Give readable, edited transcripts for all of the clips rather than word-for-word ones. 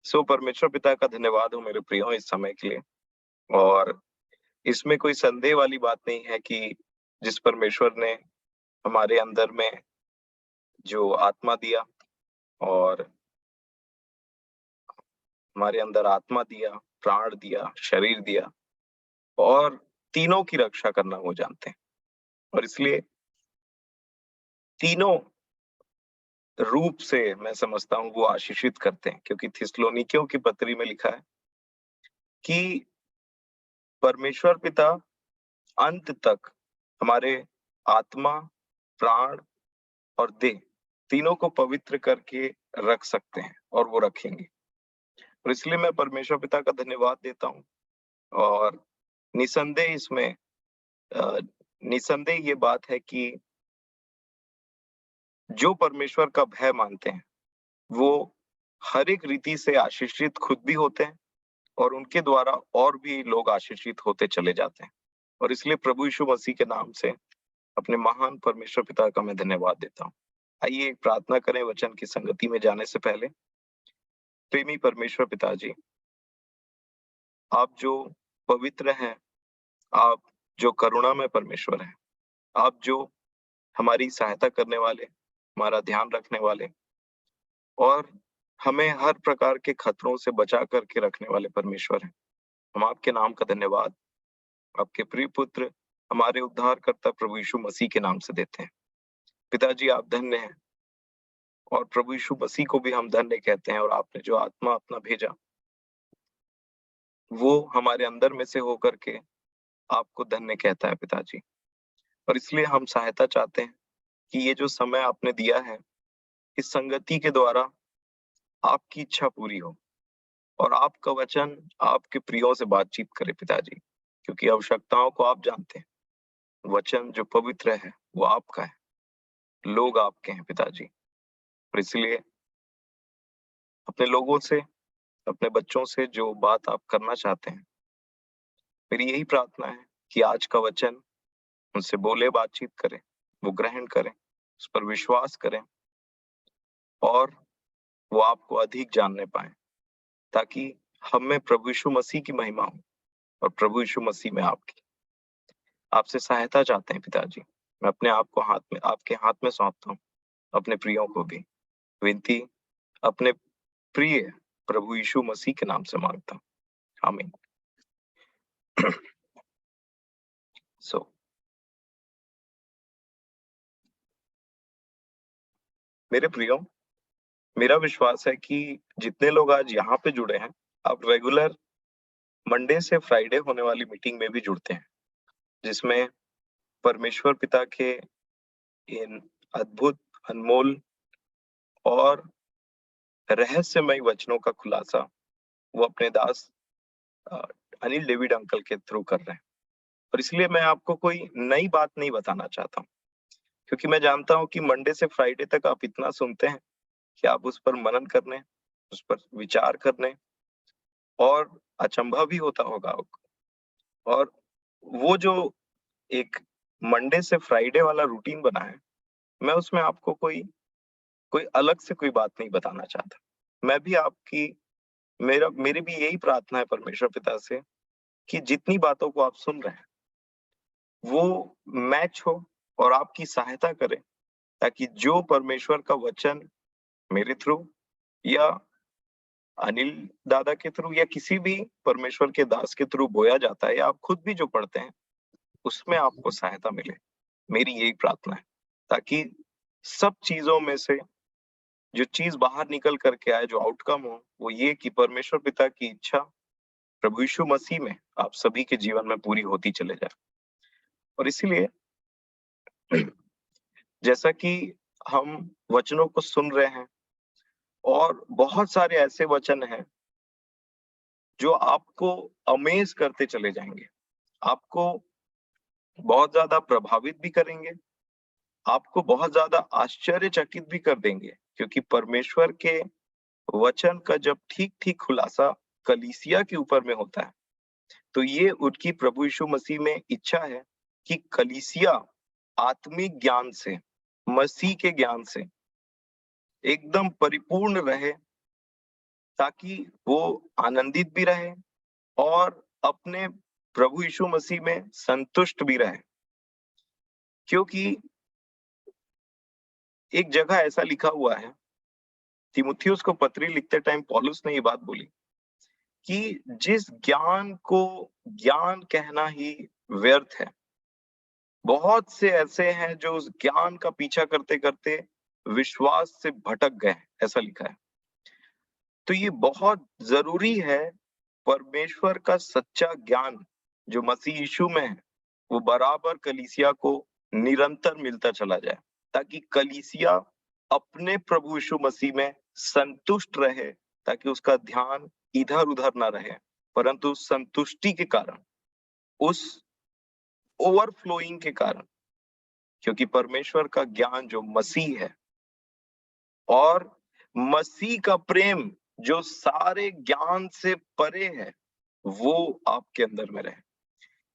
परमेश्वर पिता का धन्यवाद हो मेरे प्रियो इस समय के लिए। और इसमें कोई संदेह वाली बात नहीं है कि जिस परमेश्वर ने हमारे अंदर में जो आत्मा दिया और हमारे अंदर आत्मा दिया, प्राण दिया, शरीर दिया और तीनों की रक्षा करना वो जानते हैं। और इसलिए तीनों रूप से मैं समझता हूँ वो आशीषित करते हैं, क्योंकि थिस्सलुनीकियों की पत्री में लिखा है कि परमेश्वर पिता अंत तक हमारे आत्मा, प्राण और देह तीनों को पवित्र करके रख सकते हैं और वो रखेंगे। और इसलिए मैं परमेश्वर पिता का धन्यवाद देता हूँ। और निसंदेह इसमें अ, निसंदेह ये बात है कि जो परमेश्वर का भय मानते हैं, वो हर एक रीति से आशीषित खुद भी होते हैं और उनके द्वारा और भी लोग आशीषित होते चले जाते हैं। और इसलिए प्रभु यीशु मसीह के नाम से अपने महान परमेश्वर पिता का मैं धन्यवाद देता हूँ। आइए एक प्रार्थना करें वचन की संगति में जाने से पहले। प्रेमी परमेश्वर पिताजी, आप जो पवित्र हैं, आप जो करुणामय परमेश्वर हैं, आप जो हमारी सहायता करने वाले, हमारा ध्यान रखने वाले और हमें हर प्रकार के खतरों से बचा करके रखने वाले परमेश्वर हैं। हम आपके नाम का धन्यवाद आपके प्रिय पुत्र हमारे उद्धारकर्ता प्रभु यीशु मसीह के नाम से देते हैं। पिताजी, आप धन्य हैं और प्रभु यीशु मसीह को भी हम धन्य कहते हैं। और आपने जो आत्मा अपना भेजा, वो हमारे अंदर में से होकर के आपको धन्य कहता है पिताजी। और इसलिए हम सहायता चाहते हैं कि ये जो समय आपने दिया है, इस संगति के द्वारा आपकी इच्छा पूरी हो और आपका वचन आपके प्रियों से बातचीत करे पिताजी, क्योंकि आवश्यकताओं को आप जानते हैं। वचन जो पवित्र है वो आपका है, लोग आपके हैं पिताजी। और इसलिए अपने लोगों से, अपने बच्चों से जो बात आप करना चाहते हैं, मेरी यही प्रार्थना है कि आज का वचन उनसे बोले, बातचीत करें, वो ग्रहण करें, उस पर विश्वास करें और वो आपको अधिक जानने पाए, ताकि हम में प्रभु यीशु मसीह की महिमा हो और प्रभु यीशु मसीह में आपकी। आपसे सहायता चाहते हैं पिताजी। मैं अपने आप को आपके हाथ में सौंपता हूँ, अपने प्रियों को भी। विनती अपने प्रिय प्रभु यीशु मसीह के नाम से मांगता हूँ, आमीन। सो मेरे प्रियो, मेरा विश्वास है कि जितने लोग आज यहाँ पे जुड़े हैं, आप रेगुलर मंडे से फ्राइडे होने वाली मीटिंग में भी जुड़ते हैं, जिसमें परमेश्वर पिता के इन अद्भुत, अनमोल और रहस्यमय वचनों का खुलासा वो अपने दास अ, अनिल डेविड अंकल के थ्रू कर रहे हैं। और इसलिए मैं आपको कोई नई बात नहीं बताना चाहता हूँ, क्योंकि मैं जानता हूँ कि मंडे से फ्राइडे तक आप इतना सुनते हैं कि आप उस पर मनन करने, उस पर विचार करने और अचंभा भी होता होगा आपको। और वो जो एक मंडे से फ्राइडे वाला रूटीन बना है, मैं उसमें आपको कोई कोई अलग से कोई बात नहीं बताना चाहता। मैं भी आपकी मेरी भी यही प्रार्थना है परमेश्वर पिता से कि जितनी बातों को आप सुन रहे हैं, वो मैच हो और आपकी सहायता करे, ताकि जो परमेश्वर का वचन मेरे थ्रू या अनिल दादा के थ्रू या किसी भी परमेश्वर के दास के थ्रू बोया जाता है, या आप खुद भी जो पढ़ते हैं, उसमें आपको सहायता मिले। मेरी यही प्रार्थना है, ताकि सब चीजों में से जो चीज बाहर निकल करके आए, जो आउटकम हो, वो ये कि परमेश्वर पिता की इच्छा प्रभु यीशु मसीह में आप सभी के जीवन में पूरी होती चले जाए। और इसीलिए जैसा कि हम वचनों को सुन रहे हैं, और बहुत सारे ऐसे वचन हैं जो आपको अमेज करते चले जाएंगे, आपको बहुत ज्यादा प्रभावित भी करेंगे, आपको बहुत ज्यादा आश्चर्यचकित भी कर देंगे, क्योंकि परमेश्वर के वचन का जब ठीक ठीक खुलासा कलीसिया के ऊपर में होता है, तो ये उनकी प्रभु यीशु मसीह में इच्छा है कि कलीसिया आत्मिक ज्ञान से, मसीह के ज्ञान से एकदम परिपूर्ण रहे, ताकि वो आनंदित भी रहे और अपने प्रभु यीशु मसीह में संतुष्ट भी रहे। क्योंकि एक जगह ऐसा लिखा हुआ है, तीमुथियुस को पत्री लिखते टाइम पौलुस ने ये बात बोली कि जिस ज्ञान को ज्ञान कहना ही व्यर्थ है, बहुत से ऐसे हैं जो उस ज्ञान का पीछा करते करते विश्वास से भटक गए, ऐसा लिखा है। तो ये बहुत जरूरी है, परमेश्वर का सच्चा ज्ञान जो मसीह यीशु में है वो बराबर कलीसिया को निरंतर मिलता चला जाए, ताकि कलीसिया अपने प्रभु यीशु मसीह में संतुष्ट रहे, ताकि उसका ध्यान इधर उधर ना रहे, परंतु संतुष्टि के कारण, उस ओवरफ्लोइंग के कारण, क्योंकि परमेश्वर का ज्ञान जो मसीह है और मसीह का प्रेम जो सारे ज्ञान से परे है, वो आपके अंदर में रहे।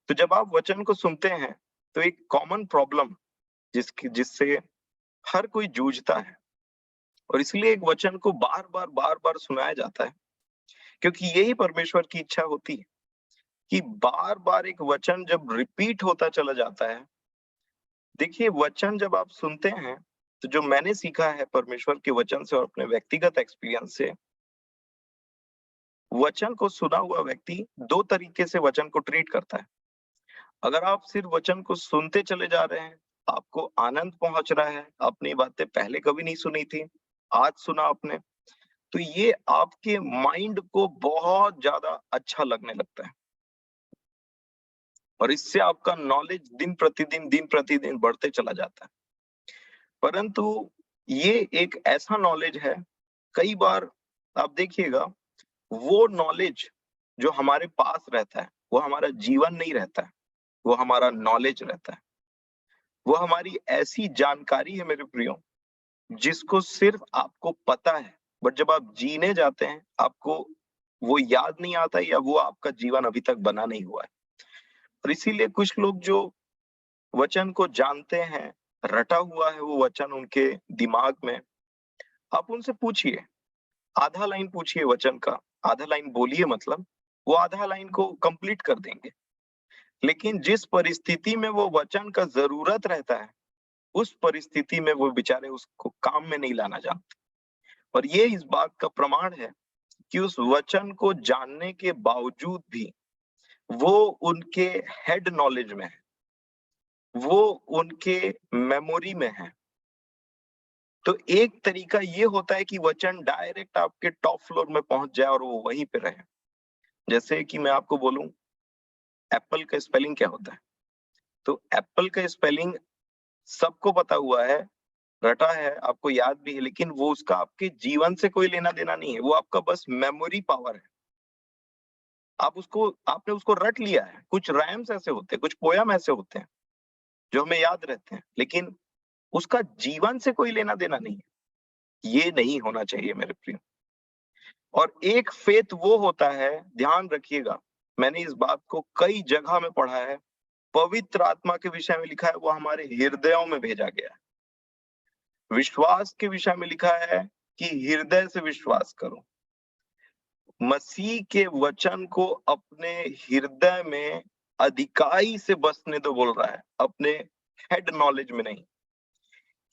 तो जब आप वचन को सुनते हैं तो एक कॉमन प्रॉब्लम जिससे हर कोई जूझता है, और इसलिए एक वचन को बार बार सुनाया जाता है, क्योंकि यही परमेश्वर की इच्छा होती है कि बार बार एक वचन जब रिपीट होता चला जाता है। देखिए, वचन जब आप सुनते हैं तो जो मैंने सीखा है परमेश्वर के वचन से और अपने व्यक्तिगत एक्सपीरियंस से, वचन को सुना हुआ व्यक्ति दो तरीके से वचन को ट्रीट करता है। अगर आप सिर्फ वचन को सुनते चले जा रहे हैं, आपको आनंद पहुंच रहा है, आपने बातें पहले कभी नहीं सुनी थी, आज सुना आपने, तो ये आपके माइंड को बहुत ज्यादा अच्छा लगने लगता है और इससे आपका नॉलेज दिन प्रतिदिन बढ़ते चला जाता है। परंतु ये एक ऐसा नॉलेज है, कई बार आप देखिएगा, वो नॉलेज जो हमारे पास रहता है वो हमारा जीवन नहीं रहता है, वो हमारा नॉलेज रहता है। वो हमारी ऐसी जानकारी है मेरे प्रियो, जिसको सिर्फ आपको पता है, बट जब आप जीने जाते हैं आपको वो याद नहीं आता, या वो आपका जीवन अभी तक बना नहीं हुआ है। और इसीलिए कुछ लोग जो वचन को जानते हैं, रटा हुआ है वो वचन उनके दिमाग में, आप उनसे पूछिए, आधा लाइन पूछिए वचन का, आधा लाइन बोलिए, मतलब वो आधा लाइन को कंप्लीट कर देंगे। लेकिन जिस परिस्थिति में वो वचन का जरूरत रहता है, उस परिस्थिति में वो बेचारे उसको काम में नहीं लाना जानते। और ये इस बात का प्रमाण है कि उस वचन को जानने के बावजूद भी वो उनके हेड नॉलेज में है, वो उनके मेमोरी में है। तो एक तरीका ये होता है कि वचन डायरेक्ट आपके टॉप फ्लोर में पहुंच जाए और वो वहीं पे रहे। जैसे कि मैं आपको बोलूं, एप्पल का स्पेलिंग क्या होता है, तो एप्पल का स्पेलिंग सबको पता हुआ है, रटा है, आपको याद भी है, लेकिन वो उसका आपके जीवन से कोई लेना देना नहीं है, वो आपका बस मेमोरी पावर है। आपने उसको रट लिया है। कुछ राइम्स ऐसे होते हैं, कुछ पोयम ऐसे होते हैं जो हमें याद रहते हैं, लेकिन उसका जीवन से कोई लेना देना नहीं है। ये नहीं होना चाहिए मेरे प्रिय। और एक फेथ वो होता है, ध्यान रखिएगा, मैंने इस बात को कई जगह में पढ़ा है, पवित्र आत्मा के विषय में लिखा है, वो हमारे हृदयों में भेजा गया है। विश्वास के विषय में लिखा है कि हृदय से विश्वास करो। मसीह के वचन को अपने हृदय में अधिकाई से बसने दो बोल रहा है, अपने हेड नॉलेज में नहीं।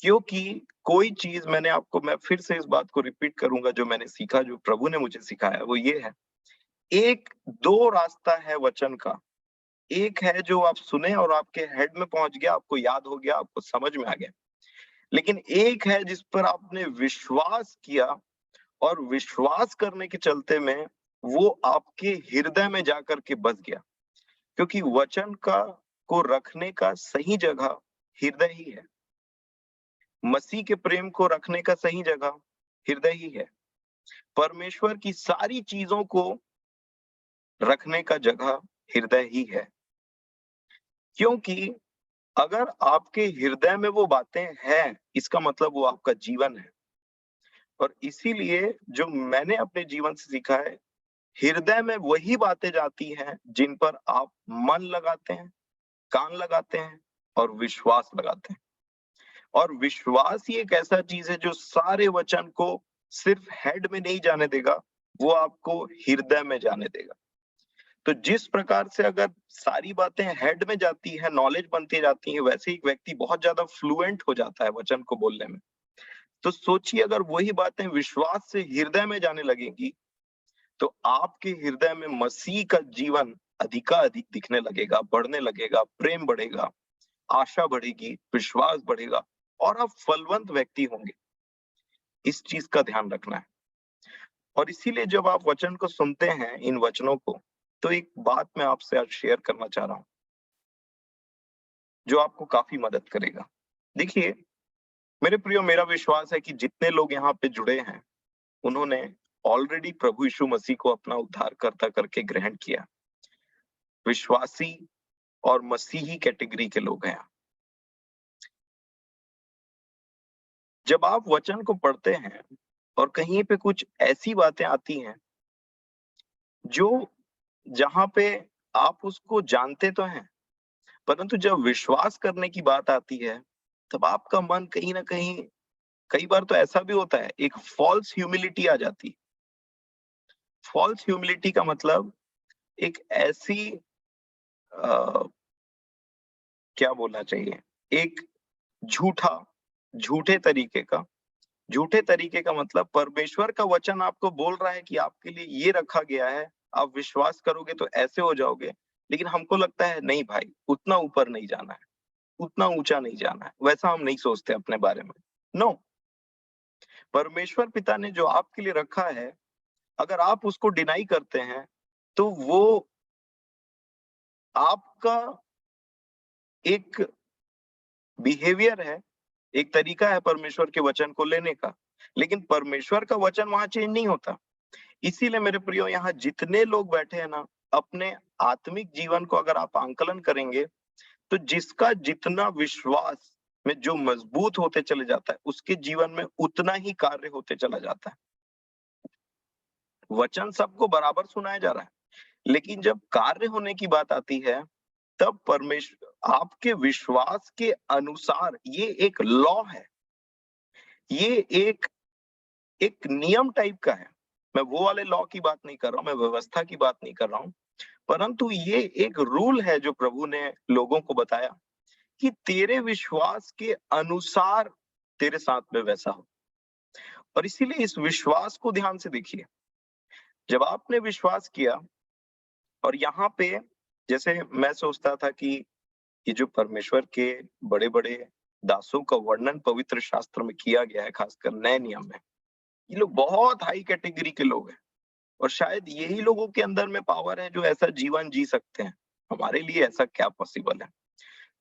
क्योंकि कोई चीज मैं फिर से इस बात को रिपीट करूंगा, जो मैंने सीखा, जो प्रभु ने मुझे सिखाया, वो ये है, एक दो रास्ता है वचन का। एक है जो आप सुने और आपके हेड में पहुंच गया, आपको याद हो गया, आपको समझ में आ गया। लेकिन एक है जिस पर आपने विश्वास किया, और विश्वास करने के चलते में वो आपके हृदय में जाकर के बस गया। क्योंकि वचन का को रखने का सही जगह हृदय ही है। मसीह के प्रेम को रखने का सही जगह हृदय ही है। परमेश्वर की सारी चीजों को रखने का जगह हृदय ही है। क्योंकि अगर आपके हृदय में वो बातें हैं, इसका मतलब वो आपका जीवन है। और इसीलिए जो मैंने अपने जीवन से सीखा है, हृदय में वही बातें जाती हैं जिन पर आप मन लगाते हैं, कान लगाते हैं और विश्वास लगाते हैं। और विश्वास ही एक ऐसा चीज है जो सारे वचन को सिर्फ हेड में नहीं जाने देगा, वो आपको हृदय में जाने देगा। तो जिस प्रकार से अगर सारी बातें हेड में जाती है, नॉलेज बनती जाती है, वैसे ही एक व्यक्ति बहुत ज्यादा फ्लुएंट हो जाता है वचन को बोलने में। तो सोचिए अगर वही बातें विश्वास से हृदय में जाने लगेंगी, तो आपके हृदय में मसीह का जीवन अधिकाधिक दिखने लगेगा, बढ़ने लगेगा, प्रेम बढ़ेगा, आशा बढ़ेगी, विश्वास बढ़ेगा और आप फलवंत व्यक्ति होंगे। इस चीज का ध्यान रखना है। और इसीलिए जब आप वचन को सुनते हैं, इन वचनों को, तो एक बात मैं आपसे आज शेयर करना चाह रहा हूं, जो आपको काफी मदद करेगा। देखिए मेरे प्रियो, मेरा विश्वास है कि जितने लोग यहाँ पे जुड़े हैं, उन्होंने ऑलरेडी प्रभु यीशु मसीह को अपना उद्धारकर्ता करके ग्रहण किया। विश्वासी और मसीही कैटेगरी के लोग हैं। जब आप वचन को पढ़ते हैं और कहीं पे कुछ ऐसी बातें आती हैं जो जहां पे आप उसको जानते तो हैं, परंतु जब विश्वास करने की बात आती है, तब आपका मन कहीं ना कहीं, कई बार तो ऐसा भी होता है, एक फॉल्स ह्यूमिलिटी आ जाती। फॉल्स ह्यूमिलिटी का मतलब एक ऐसी क्या बोलना चाहिए, एक झूठा झूठे तरीके का झूठे तरीके का मतलब परमेश्वर का वचन आपको बोल रहा है कि आपके लिए ये रखा गया है, आप विश्वास करोगे तो ऐसे हो जाओगे। लेकिन हमको लगता है नहीं भाई, उतना ऊपर नहीं जाना है, उतना ऊंचा नहीं जाना है, वैसा हम नहीं सोचते अपने बारे में। नो, परमेश्वर पिता ने जो आपके लिए रखा है, अगर आप उसको डिनाई करते हैं, तो वो आपका एक बिहेवियर है, एक तरीका है परमेश्वर के वचन को लेने का। लेकिन परमेश्वर का वचन वहां चेंज नहीं होता। इसीलिए मेरे प्रियो, यहाँ जितने लोग बैठे हैं ना, अपने आत्मिक जीवन को अगर आप आंकलन करेंगे, तो जिसका जितना विश्वास में जो मजबूत होते चले जाता है, उसके जीवन में उतना ही कार्य होते चला जाता है। वचन सबको बराबर सुनाया जा रहा है, लेकिन जब कार्य होने की बात आती है, तब परमेश्वर आपके विश्वास के अनुसार, ये एक लॉ है, ये एक एक नियम टाइप का है। मैं वो वाले लॉ की बात नहीं कर रहा हूं, मैं व्यवस्था की बात नहीं कर रहा हूं, परंतु ये एक रूल है जो प्रभु ने लोगों को बताया कि तेरे विश्वास के अनुसार तेरे साथ में वैसा हो। और इसीलिए इस विश्वास को ध्यान से देखिए। जब आपने विश्वास किया, और यहाँ पे जैसे मैं सोचता था कि ये जो परमेश्वर के बड़े बड़े दासों का वर्णन पवित्र शास्त्र में किया गया है, खासकर नए नियम में, ये लोग बहुत हाई कैटेगरी के लोग हैं, और शायद यही लोगों के अंदर में पावर है जो ऐसा जीवन जी सकते हैं। हमारे लिए ऐसा क्या पॉसिबल है?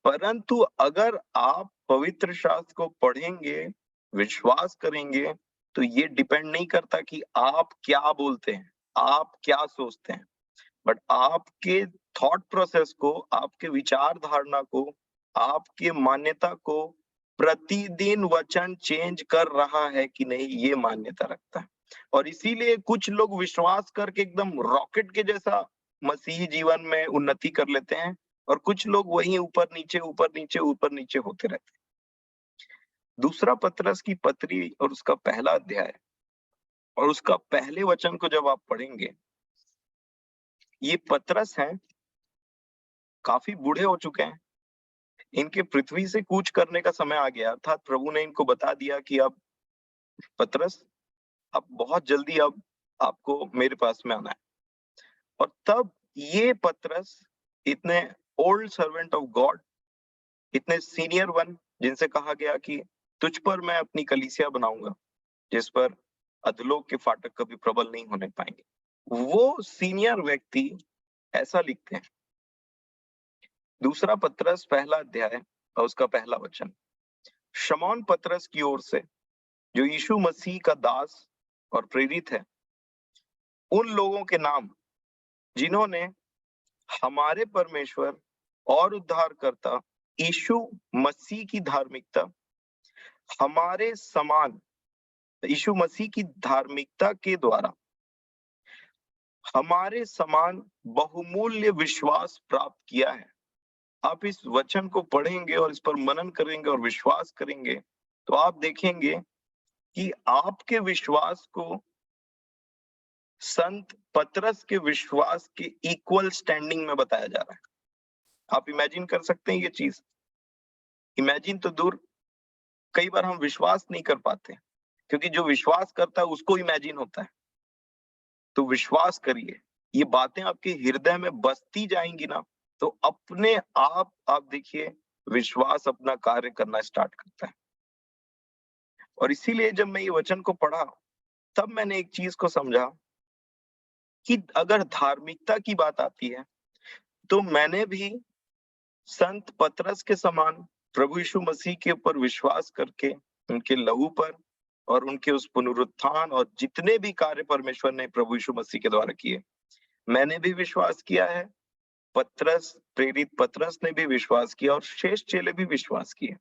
परंतु अगर आप पवित्र शास्त्र को पढ़ेंगे, विश्वास करेंगे, तो ये डिपेंड नहीं करता कि आप क्या बोलते हैं, आप क्या सोचते हैं, बट आपके थॉट प्रोसेस को, आपके विचार धारणा को, आपके मान्यता को प्रतिदिन वचन चेंज कर रहा है कि नहीं, ये मान्यता रखता है। और इसीलिए कुछ लोग विश्वास करके एकदम रॉकेट के जैसा मसीही जीवन में उन्नति कर लेते हैं, और कुछ लोग वहीं ऊपर नीचे ऊपर नीचे ऊपर नीचे होते रहते हैं। दूसरा पतरस की पत्री और उसका पहला अध्याय और उसका पहले वचन को जब आप पढ़ेंगे, ये पतरस हैं, काफी बूढ़े हो चुके हैं, इनके पृथ्वी से कूच करने का समय आ गया, अर्थात प्रभु ने इनको बता दिया कि अब पतरस, अब बहुत जल्दी अब आपको मेरे पास में आना है। और तब ये पतरस, इतने ओल्ड सर्वेंट ऑफ गॉड, इतने सीनियर वन, जिनसे कहा गया कि तुझ पर मैं अपनी कलीसिया बनाऊंगा, जिस पर अधलोक के फाटक कभी प्रबल नहीं होने पाएंगे, वो सीनियर व्यक्ति ऐसा लिखते हैं। दूसरा पतरस पहला अध्याय और उसका पहला वचन, शमौन पतरस की ओर से, जो यीशु मसीह का दास और प्रेरित है, उन लोगों के नाम जिन्होंने हमारे परमेश्वर और उद्धारकर्ता यीशु मसीह की धार्मिकता, हमारे समान यीशु मसीह की धार्मिकता के द्वारा हमारे समान बहुमूल्य विश्वास प्राप्त किया है। आप इस वचन को पढ़ेंगे और इस पर मनन करेंगे और विश्वास करेंगे, तो आप देखेंगे कि आपके विश्वास को संत पतरस के विश्वास के इक्वल स्टैंडिंग में बताया जा रहा है। आप इमेजिन कर सकते हैं ये चीज? इमेजिन तो दूर, कई बार हम विश्वास नहीं कर पाते, क्योंकि जो विश्वास करता है उसको इमेजिन होता है। तो विश्वास करिए, ये बातें आपके हृदय में बसती जाएंगी ना, तो अपने आप देखिए विश्वास अपना कार्य करना स्टार्ट करता है। और इसीलिए जब मैं ये वचन को पढ़ा, तब मैंने एक चीज को समझा कि अगर धार्मिकता की बात आती है, तो मैंने भी संत पतरस के समान प्रभु यीशु मसीह के ऊपर विश्वास करके, उनके लहू पर और उनके उस पुनरुत्थान और जितने भी कार्य परमेश्वर ने प्रभु यीशु मसीह के द्वारा किए, मैंने भी विश्वास किया है। प्रेरित पतरस ने भी विश्वास किया और शेष चेले भी विश्वास किए।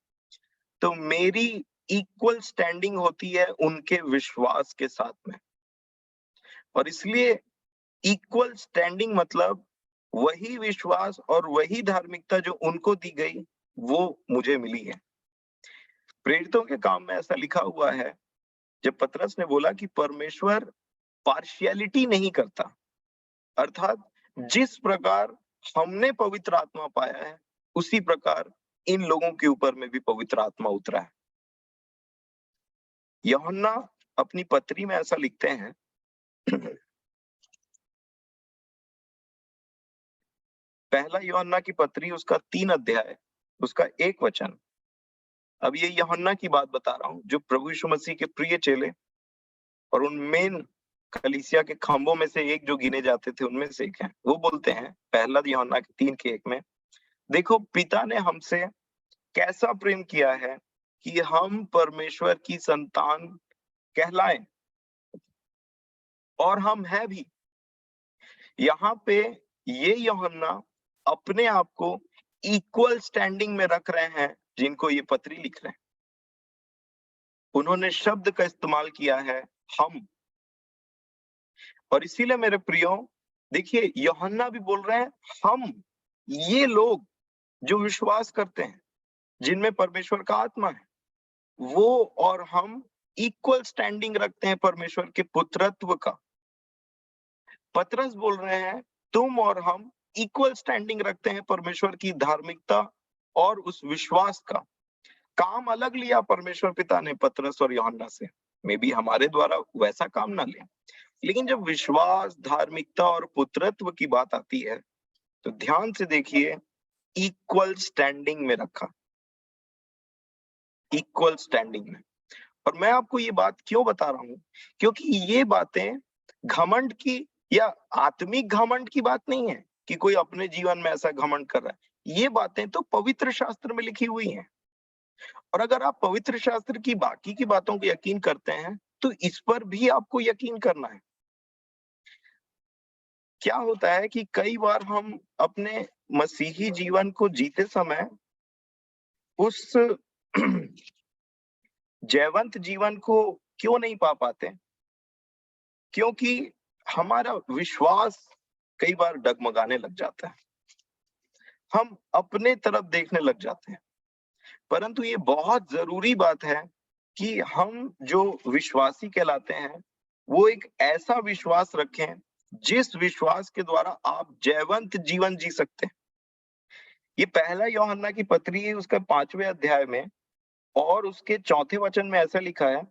तो मेरी इक्वल स्टैंडिंग होती है उनके विश्वास के साथ में। और इसलिए इक्वल स्टैंडिंग मतलब वही विश्वास और वही धार्मिकता जो उनको दी गई, वो मुझे मिली है। प्रेरितों के काम में ऐसा लिखा हुआ है, जब पतरस ने बोला कि परमेश्वर पार्शियलिटी नहीं करता, अर्थात जिस प्रकार हमने पवित्र आत्मा पाया है, उसी प्रकार इन लोगों के ऊपर में भी पवित्र आत्मा उतरा है। यूहन्ना अपनी पत्री में ऐसा लिखते हैं, पहला यूहन्ना की पत्री, उसका 3 अध्याय, उसका 1 वचन। अब ये यूहन्ना की बात बता रहा हूं, जो प्रभु यीशु मसीह के प्रिय चेले और उन मेन कलीसिया के खंभों में से एक जो गिने जाते थे, उनमें से एक है। वो बोलते हैं पहला यूहन्ना के 3 के 1 में, देखो पिता ने हमसे कैसा प्रेम किया है कि हम परमेश्वर की संतान कहलाएं, और हम हैं भी। यहाँ पे ये यूहन्ना अपने आप को इक्वल स्टैंडिंग में रख रहे हैं जिनको ये पत्री लिख रहे हैं। उन्होंने शब्द का इस्तेमाल किया है हम। और इसीलिए मेरे प्रियो, देखिए यूहन्ना भी बोल रहे हैं हम, ये लोग जो विश्वास करते हैं, जिनमें परमेश्वर का आत्मा है, वो और हम इक्वल स्टैंडिंग रखते हैं परमेश्वर के पुत्रत्व का। पतरस बोल रहे हैं तुम और हम इक्वल स्टैंडिंग रखते हैं परमेश्वर की धार्मिकता और उस विश्वास का। काम अलग लिया परमेश्वर पिता ने पतरस और यूहन्ना से, मे बी हमारे द्वारा वैसा काम ना ले, लेकिन जब विश्वास, धार्मिकता और पुत्रत्व की बात आती है, तो ध्यान से देखिए, इक्वल स्टैंडिंग में रखा, इक्वल स्टैंडिंग में। और मैं आपको ये बात क्यों बता रहा हूं, क्योंकि ये बातें घमंड की या आत्मिक घमंड की बात नहीं है कि कोई अपने जीवन में ऐसा घमंड कर रहा है। ये बातें तो पवित्र शास्त्र में लिखी हुई हैं। और अगर आप पवित्र शास्त्र की बाकी की बातों को यकीन करते हैं, तो इस पर भी आपको यकीन करना है। क्या होता है कि कई बार हम अपने मसीही जीवन को जीते समय उस जयवंत जीवन को क्यों नहीं पा पाते? क्योंकि हमारा विश्वास कई बार डगमगाने लग जाता है, हम अपने तरफ देखने लग जाते हैं। परंतु ये बहुत जरूरी बात है कि हम जो विश्वासी कहलाते हैं, वो एक ऐसा विश्वास रखें जिस विश्वास के द्वारा आप जयवंत जीवन जी सकते हैं। ये पहला यूहन्ना की पत्री है, उसका 5वें अध्याय में और उसके 4थे वचन में ऐसा लिखा है,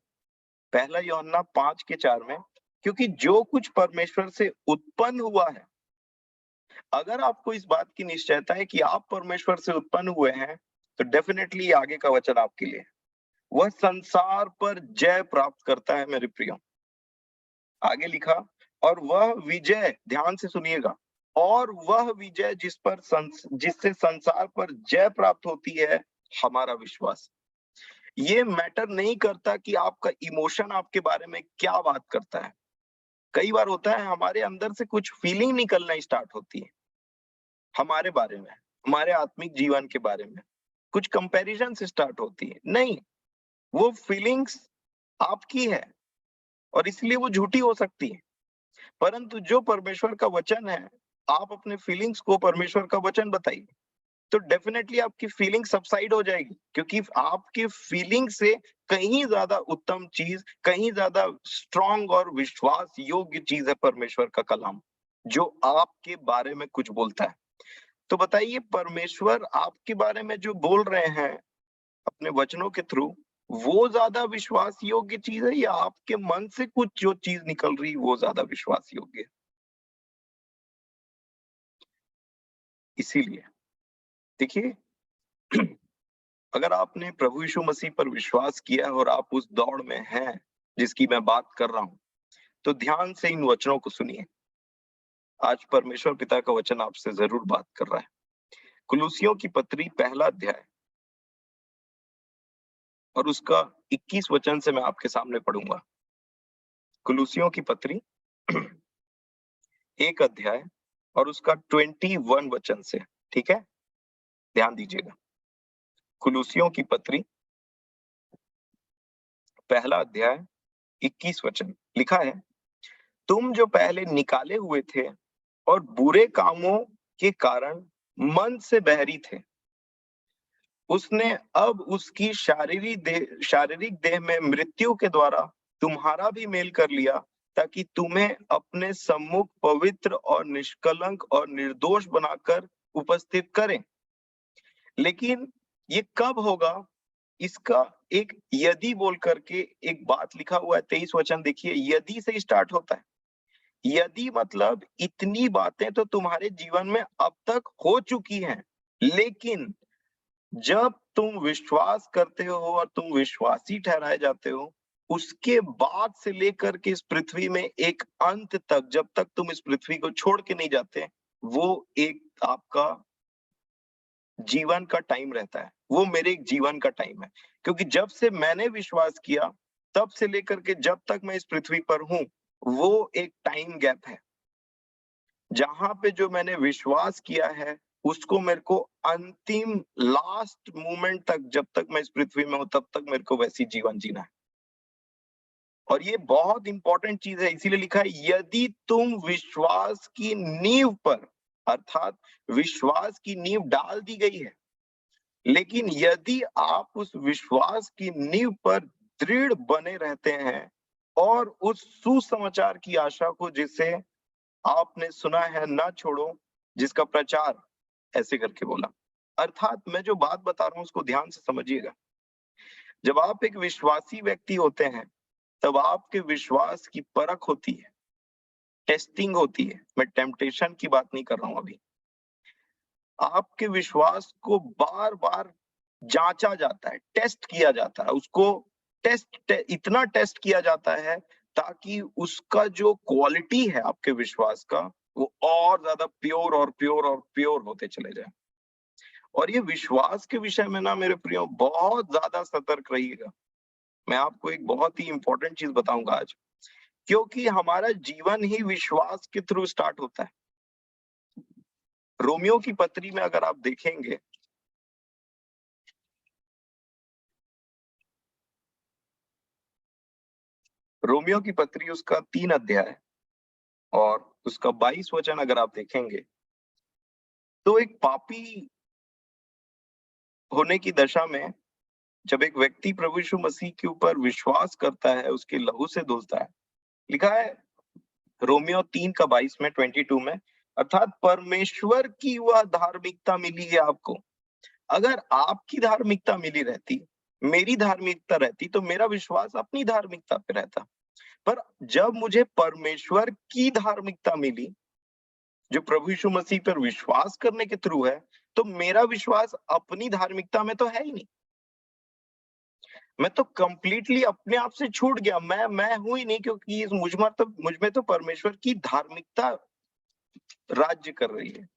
पहला यूहन्ना 5 के 4 में, क्योंकि जो कुछ परमेश्वर से उत्पन्न हुआ है, अगर आपको इस बात की निश्चयता है कि आप परमेश्वर से उत्पन्न हुए हैं, तो डेफिनेटली आगे का वचन आपके लिए, वह संसार पर जय प्राप्त करता है मेरे प्रियो। आगे लिखा, और वह विजय, ध्यान से सुनिएगा, और वह विजय जिससे संसार पर जय प्राप्त होती है, हमारा विश्वास। ये मैटर नहीं करता कि आपका इमोशन आपके बारे में क्या बात करता है। कई बार होता है हमारे अंदर से कुछ फीलिंग निकलना स्टार्ट होती है हमारे बारे में, हमारे आत्मिक जीवन के बारे में, कुछ कंपैरिजन से स्टार्ट होती है। नहीं, वो फीलिंग्स आपकी है और इसलिए वो झूठी हो सकती है। परंतु जो परमेश्वर का वचन है, आप अपने फीलिंग्स को परमेश्वर का वचन बताइए। तो डेफिनेटली आपकी फीलिंग सबसाइड हो जाएगी, क्योंकि आपकी फीलिंग से कहीं ज्यादा उत्तम चीज, कहीं ज्यादा स्ट्रांग और विश्वास योग्य चीज है परमेश्वर का कलाम, जो आपके बारे में कुछ बोलता है। तो बताइए, परमेश्वर आपके बारे में जो बोल रहे हैं अपने वचनों के थ्रू, वो ज्यादा विश्वास योग्य चीज है, या आपके मन से कुछ जो चीज निकल रही वो ज्यादा विश्वास योग्य है? इसीलिए देखिए, अगर आपने प्रभु यीशु मसीह पर विश्वास किया है और आप उस दौड़ में हैं जिसकी मैं बात कर रहा हूं, तो ध्यान से इन वचनों को सुनिए। आज परमेश्वर पिता का वचन आपसे जरूर बात कर रहा है। कुलुसियों की पत्री पहला अध्याय और उसका 21 वचन से मैं आपके सामने पढ़ूंगा। कुलुसियों की पत्री एक अध्याय और उसका 21 वचन से, ठीक है, ध्यान दीजिएगा। कुलुसियों की पत्री पहला अध्याय 21 वचन लिखा है, तुम जो पहले निकाले हुए थे और बुरे कामों के कारण मन से बहरी थे, उसने अब उसकी शारीरिक देह में मृत्यु के द्वारा तुम्हारा भी मेल कर लिया, ताकि तुम्हें अपने सम्मुख पवित्र और निष्कलंक और निर्दोष बनाकर उपस्थित करें। लेकिन ये कब होगा? इसका एक यदि बोल करके एक बात लिखा हुआ है। 23 वचन देखिए, यदि से स्टार्ट होता है। यदि मतलब इतनी बातें तो तुम्हारे जीवन में अब तक हो चुकी हैं, लेकिन जब तुम विश्वास करते हो और तुम विश्वासी ठहराए जाते हो, उसके बाद से लेकर के इस पृथ्वी में एक अंत तक, जब तक तुम इस पृथ्वी को छोड़ के नहीं जाते, वो एक आपका जीवन का टाइम रहता है। वो मेरे एक जीवन का टाइम है, क्योंकि जब से मैंने विश्वास किया तब से लेकर के जब तक मैं इस पृथ्वी पर हूं, वो एक टाइम गैप है जहां पे जो मैंने विश्वास किया है उसको मेरे को अंतिम लास्ट मोमेंट तक, जब तक मैं इस पृथ्वी में हूं तब तक मेरे को वैसी जीवन जीना है। और ये बहुत इंपॉर्टेंट चीज है, इसीलिए लिखा है, यदि तुम विश्वास की नींव पर, अर्थात विश्वास की नींव डाल दी गई है, लेकिन यदि आप उस विश्वास की नींव पर दृढ़ बने रहते हैं और उस सुसमाचार की आशा को, जिसे आपने सुना है, ना छोड़ो, जिसका प्रचार, ऐसे करके बोला। अर्थात मैं जो बात बता रहा हूं उसको ध्यान से समझिएगा। जब आप एक विश्वासी व्यक्ति होते हैं तब आपके विश्वास की परख होती है, टेस्टिंग होती है। मैं टेम्पटेशन की बात नहीं कर रहा हूं अभी। आपके विश्वास को बार बार जांचा जाता है, टेस्ट किया जाता है, उसको इतना टेस्ट किया जाता है ताकि उसका जो क्वालिटी है आपके विश्वास का, वो और ज्यादा प्योर और प्योर और प्योर होते चले जाए। और ये विश्वास के विषय में ना मेरे प्रियो, बहुत ज्यादा सतर्क रहिएगा। मैं आपको एक बहुत ही इंपॉर्टेंट चीज बताऊंगा आज, क्योंकि हमारा जीवन ही विश्वास के थ्रू स्टार्ट होता है। रोमियो की पत्री में अगर आप देखेंगे, रोमियो की पत्री उसका 3 अध्याय और उसका 22 वचन अगर आप देखेंगे, तो एक पापी होने की दशा में जब एक व्यक्ति प्रभु यीशु मसीह के ऊपर विश्वास करता है, उसके लहू से धुलता है, लिखा है रोमियो 3 का 22 में, 22 में, अर्थात परमेश्वर की वह धार्मिकता मिली है आपको। अगर आपकी धार्मिकता मिली रहती, मेरी धार्मिकता रहती, तो मेरा विश्वास अपनी धार्मिकता पे रहता। पर जब मुझे परमेश्वर की धार्मिकता मिली, जो प्रभु यीशु मसीह पर विश्वास करने के थ्रू है, तो मेरा विश्वास अपनी धार्मिकता में तो है ही नहीं। मैं तो कंप्लीटली अपने आप से छूट गया। मैं हूं ही नहीं, क्योंकि मुझ में तो परमेश्वर की धार्मिकता राज्य कर रही है।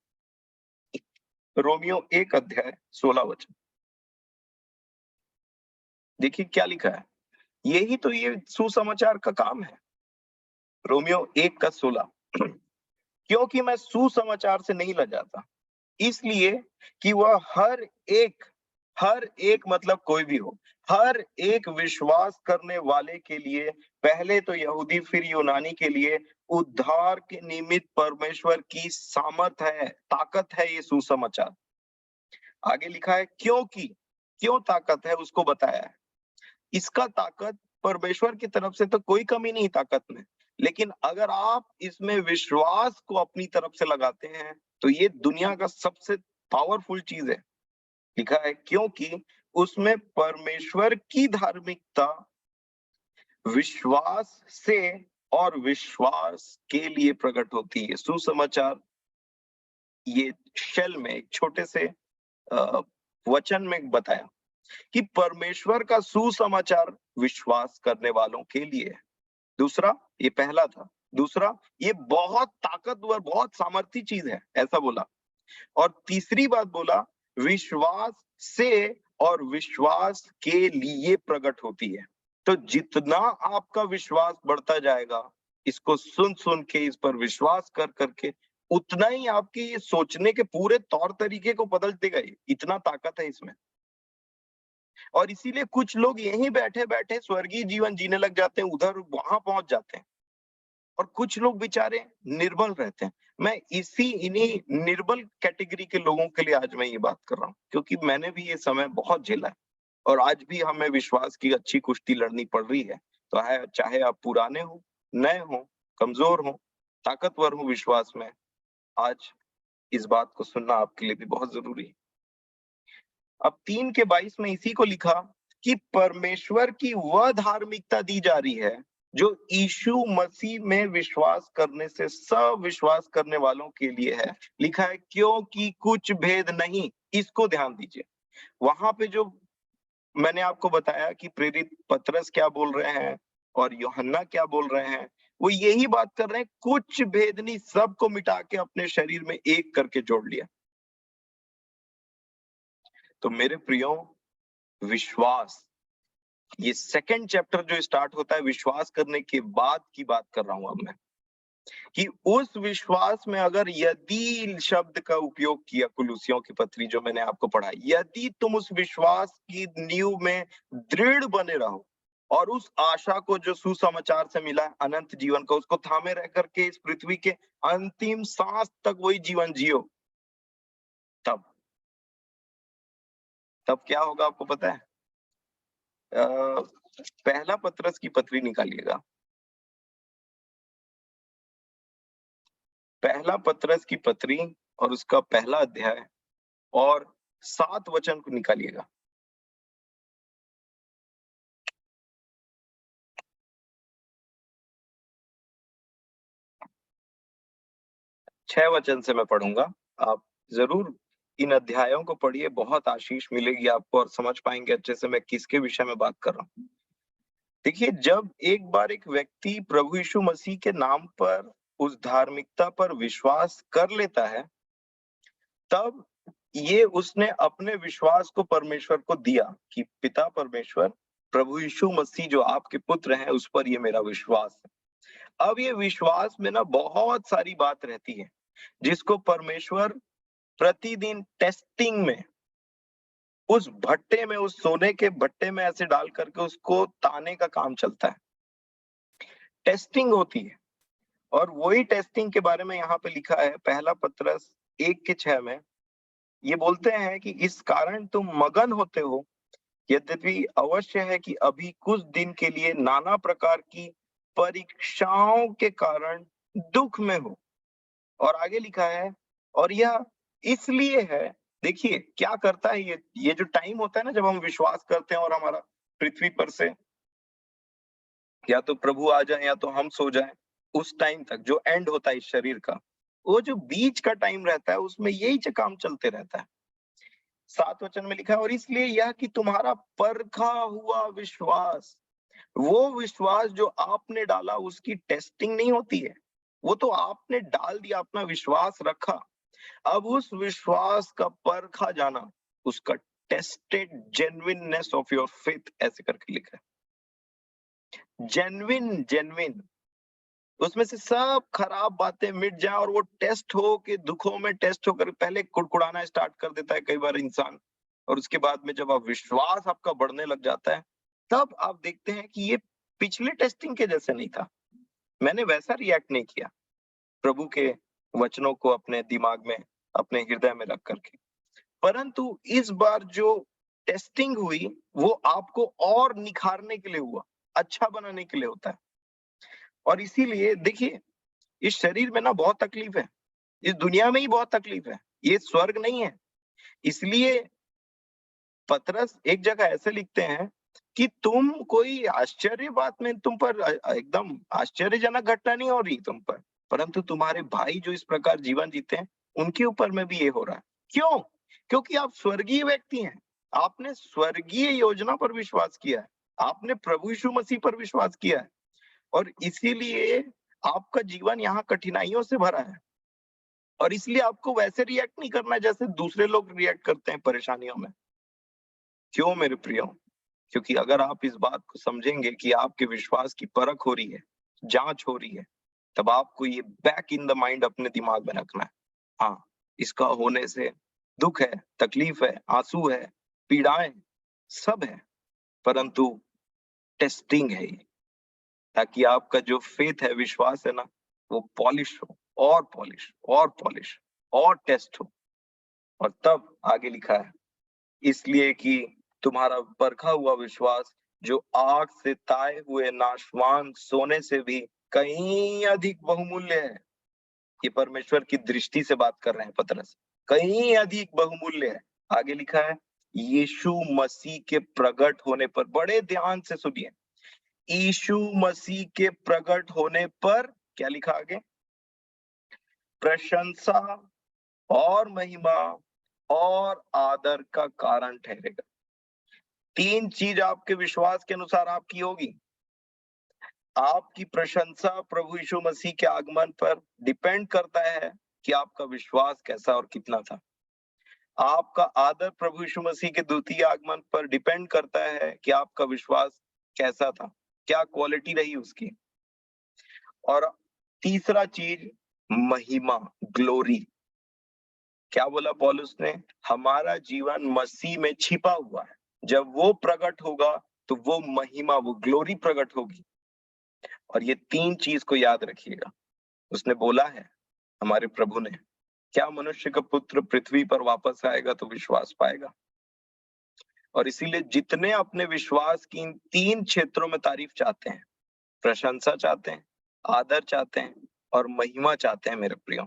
रोमियो 1 अध्याय 16 वचन देखिए क्या लिखा है। यही तो ये सुसमाचार का काम है। रोमियो 1 का 16, क्योंकि मैं सुसमाचार से नहीं लजाता, इसलिए कि वह हर एक मतलब कोई भी हो, हर एक विश्वास करने वाले के लिए, पहले तो यहूदी फिर यूनानी के लिए, उद्धार के निमित्त परमेश्वर की सामर्थ है, ताकत है ये सुसमाचार। आगे लिखा है क्योंकि, क्यों ताकत है उसको बताया है। इसका ताकत परमेश्वर की तरफ से तो कोई कमी नहीं ताकत में, लेकिन अगर आप इसमें विश्वास को अपनी तरफ से लगाते हैं तो ये दुनिया का सबसे पावरफुल चीज है। लिखा है क्योंकि उसमें परमेश्वर की धार्मिकता विश्वास से और विश्वास के लिए प्रकट होती है। सुसमाचार ये शेल में एक छोटे से वचन में बताया कि परमेश्वर का सुसमाचार विश्वास करने वालों के लिए है। दूसरा, ये पहला था। दूसरा, ये बहुत ताकतवर, बहुत सामर्थी चीज है, ऐसा बोला। और तीसरी बात बोला, विश्वास से और विश्वास के लिए प्रकट होती है। तो जितना आपका विश्वास बढ़ता जाएगा, इसको सुन सुन के, इस पर विश्वास कर करके, उतना ही आपके ये सोचने के पूरे तौर तरीके को बदल देगा। इतना ताकत है इसमें। और इसीलिए कुछ लोग यहीं बैठे बैठे स्वर्गीय जीवन जीने लग जाते हैं, उधर वहां पहुंच जाते हैं, और कुछ लोग बेचारे निर्बल रहते हैं। मैं इन्हीं निर्बल कैटेगरी के लोगों के लिए आज मैं ये बात कर रहा हूँ, क्योंकि मैंने भी ये समय बहुत झेला है और आज भी हमें विश्वास की अच्छी कुश्ती लड़नी पड़ रही है। तो है, चाहे आप पुराने हो, नए हो, कमजोर हो, ताकतवर हो विश्वास में, आज इस बात को सुनना आपके लिए भी बहुत जरूरी है। अब 3:22 में इसी को लिखा कि परमेश्वर की वह धार्मिकता दी जा रही है जो यीशु मसीह में विश्वास करने से सब विश्वास करने वालों के लिए है। लिखा है क्योंकि कुछ भेद नहीं। इसको ध्यान दीजिए। वहां पे जो मैंने आपको बताया कि प्रेरित पतरस क्या बोल रहे हैं और यूहन्ना क्या बोल रहे हैं, वो यही बात कर रहे हैं, कुछ भेद नहीं, सबको मिटा के अपने शरीर में एक करके जोड़ लिया। तो मेरे प्रियो, विश्वास, ये सेकंड चैप्टर जो स्टार्ट होता है विश्वास करने के बाद की बात कर रहा हूं अब मैं, कि उस विश्वास में अगर यदि शब्द का उपयोग किया, कुलुसियों की पत्री जो मैंने आपको पढ़ाई, यदि तुम उस विश्वास की नींव में दृढ़ बने रहो और उस आशा को जो सुसमाचार से मिला है अनंत जीवन का, उसको थामे रह करके इस पृथ्वी के अंतिम सांस तक वही जीवन जियो, तब तब क्या होगा आपको पता है? पहला पतरस की पत्री निकालिएगा। पहला पतरस की पत्री और उसका पहला अध्याय और 7 वचन को निकालिएगा। छह वचन से मैं पढ़ूंगा। आप जरूर इन अध्यायों को पढ़िए, बहुत आशीष मिलेगी आपको और समझ पाएंगे अच्छे से मैं किसके विषय में बात कर रहा हूँ। देखिए, जब एक बार एक व्यक्ति प्रभु यीशु मसीह के नाम पर उस धार्मिकता पर विश्वास कर लेता है, तब ये उसने अपने विश्वास को परमेश्वर को दिया कि पिता परमेश्वर, प्रभु यीशु मसीह जो आपके पुत्र हैं, उस पर ये मेरा विश्वास है। अब ये विश्वास में ना बहुत सारी बात रहती है जिसको परमेश्वर प्रतिदिन टेस्टिंग में, उस भट्टे में, उस सोने के भट्टे में ऐसे डाल करके उसको ताने का काम चलता है। टेस्टिंग होती है और वही टेस्टिंग के बारे में यहाँ पे लिखा है पहला पतरस 1:6 में। ये बोलते हैं कि इस कारण तुम मगन होते हो, यद्यपि अवश्य है कि अभी कुछ दिन के लिए नाना प्रकार की परीक्षाओं के कारण दुख में हो। और आगे लिखा है, और यह इसलिए है, देखिए क्या करता है ये जो टाइम होता है ना जब हम विश्वास करते हैं और हमारा पृथ्वी पर से या तो प्रभु आ जाए या तो हम सो जाएं, उस टाइम तक जो एंड होता है इस शरीर का, वो जो बीच का टाइम रहता है उसमें यही काम चलते रहता है। 7 वचन में लिखा है, और इसलिए यह कि तुम्हारा परखा हुआ विश्वास, वो विश्वास जो आपने डाला उसकी टेस्टिंग नहीं होती है, वो तो आपने डाल दिया, अपना विश्वास रखा। अब उस विश्वास का परखा जाना, उसका tested genuineness of your faith, ऐसे करके लिखा है। जेन्युइन, उसमें से सब खराब बातें मिट जाए और वो टेस्ट हो के दुखों में टेस्ट होकर पहले कुड़कुड़ाना स्टार्ट कर देता है कई बार इंसान, और उसके बाद में जब आप विश्वास आपका बढ़ने लग जाता है, तब आप देखते हैं कि ये पिछले टेस्टिंग के जैसे नहीं था। मैंने वैसा रिएक्ट नहीं किया प्रभु के वचनों को अपने दिमाग में, अपने हृदय में रख करके। परंतु इस बार जो टेस्टिंग हुई वो आपको और निखारने के लिए हुआ, अच्छा बनाने के लिए होता है। और इसीलिए देखिए, इस शरीर में ना बहुत तकलीफ है, इस दुनिया में ही बहुत तकलीफ है, ये स्वर्ग नहीं है। इसलिए पतरस एक जगह ऐसे लिखते हैं कि तुम कोई आश्चर्य बात में तुम पर एकदम आश्चर्यजनक घटना नहीं हो रही तुम पर, परंतु तुम्हारे भाई जो इस प्रकार जीवन जीते हैं, उनके ऊपर में भी ये हो रहा है। क्यों? क्योंकि आप स्वर्गीय व्यक्ति हैं। आपने स्वर्गीय योजना पर विश्वास किया है। आपने प्रभु यीशु मसीह पर विश्वास किया है और इसीलिए आपका जीवन यहाँ कठिनाइयों से भरा है। और इसलिए आपको वैसे रिएक्ट नहीं करना है जैसे दूसरे लोग रिएक्ट करते हैं परेशानियों में। क्यों मेरे प्रियो? क्योंकि अगर आप इस बात को समझेंगे कि आपके विश्वास की परख हो रही है, जांच हो रही है, तब आपको ये बैक इन द माइंड अपने दिमाग में रखना है। हाँ, इसका होने से दुख है, तकलीफ है, आंसू है, पीड़ाएं सब है, परंतु टेस्टिंग है ये, ताकि आपका जो फेथ है, विश्वास है ना, वो पॉलिश हो और पॉलिश और पॉलिश और टेस्ट हो। और तब आगे लिखा है, इसलिए कि तुम्हारा परखा हुआ विश्वास जो आग से ताए हुए नाशवान सोने से भी कहीं अधिक बहुमूल्य है। ये परमेश्वर की दृष्टि से बात कर रहे हैं पतरस, कहीं अधिक बहुमूल्य है। आगे लिखा है, यीशु मसीह के प्रकट होने पर, बड़े ध्यान से सुनिए, यीशु मसीह के प्रकट होने पर क्या लिखा आगे, प्रशंसा और महिमा और आदर का कारण ठहरेगा। तीन चीज आपके विश्वास के अनुसार आपकी होगी। आपकी प्रशंसा प्रभु यीशु मसीह के आगमन पर डिपेंड करता है कि आपका विश्वास कैसा और कितना था। आपका आदर प्रभु यीशु मसीह के द्वितीय आगमन पर डिपेंड करता है कि आपका विश्वास कैसा था, क्या क्वालिटी रही उसकी। और तीसरा चीज, महिमा, ग्लोरी। क्या बोला पौलुस ने? हमारा जीवन मसीह में छिपा हुआ है, जब वो प्रकट होगा तो वो महिमा, वो ग्लोरी प्रकट होगी। और ये तीन चीज को याद रखिएगा। उसने बोला है, हमारे प्रभु ने, क्या मनुष्य का पुत्र पृथ्वी पर वापस आएगा तो विश्वास पाएगा। और इसीलिए जितने अपने विश्वास की इन तीन क्षेत्रों में तारीफ चाहते हैं, प्रशंसा चाहते हैं, आदर चाहते हैं और महिमा चाहते हैं, मेरे प्रियो,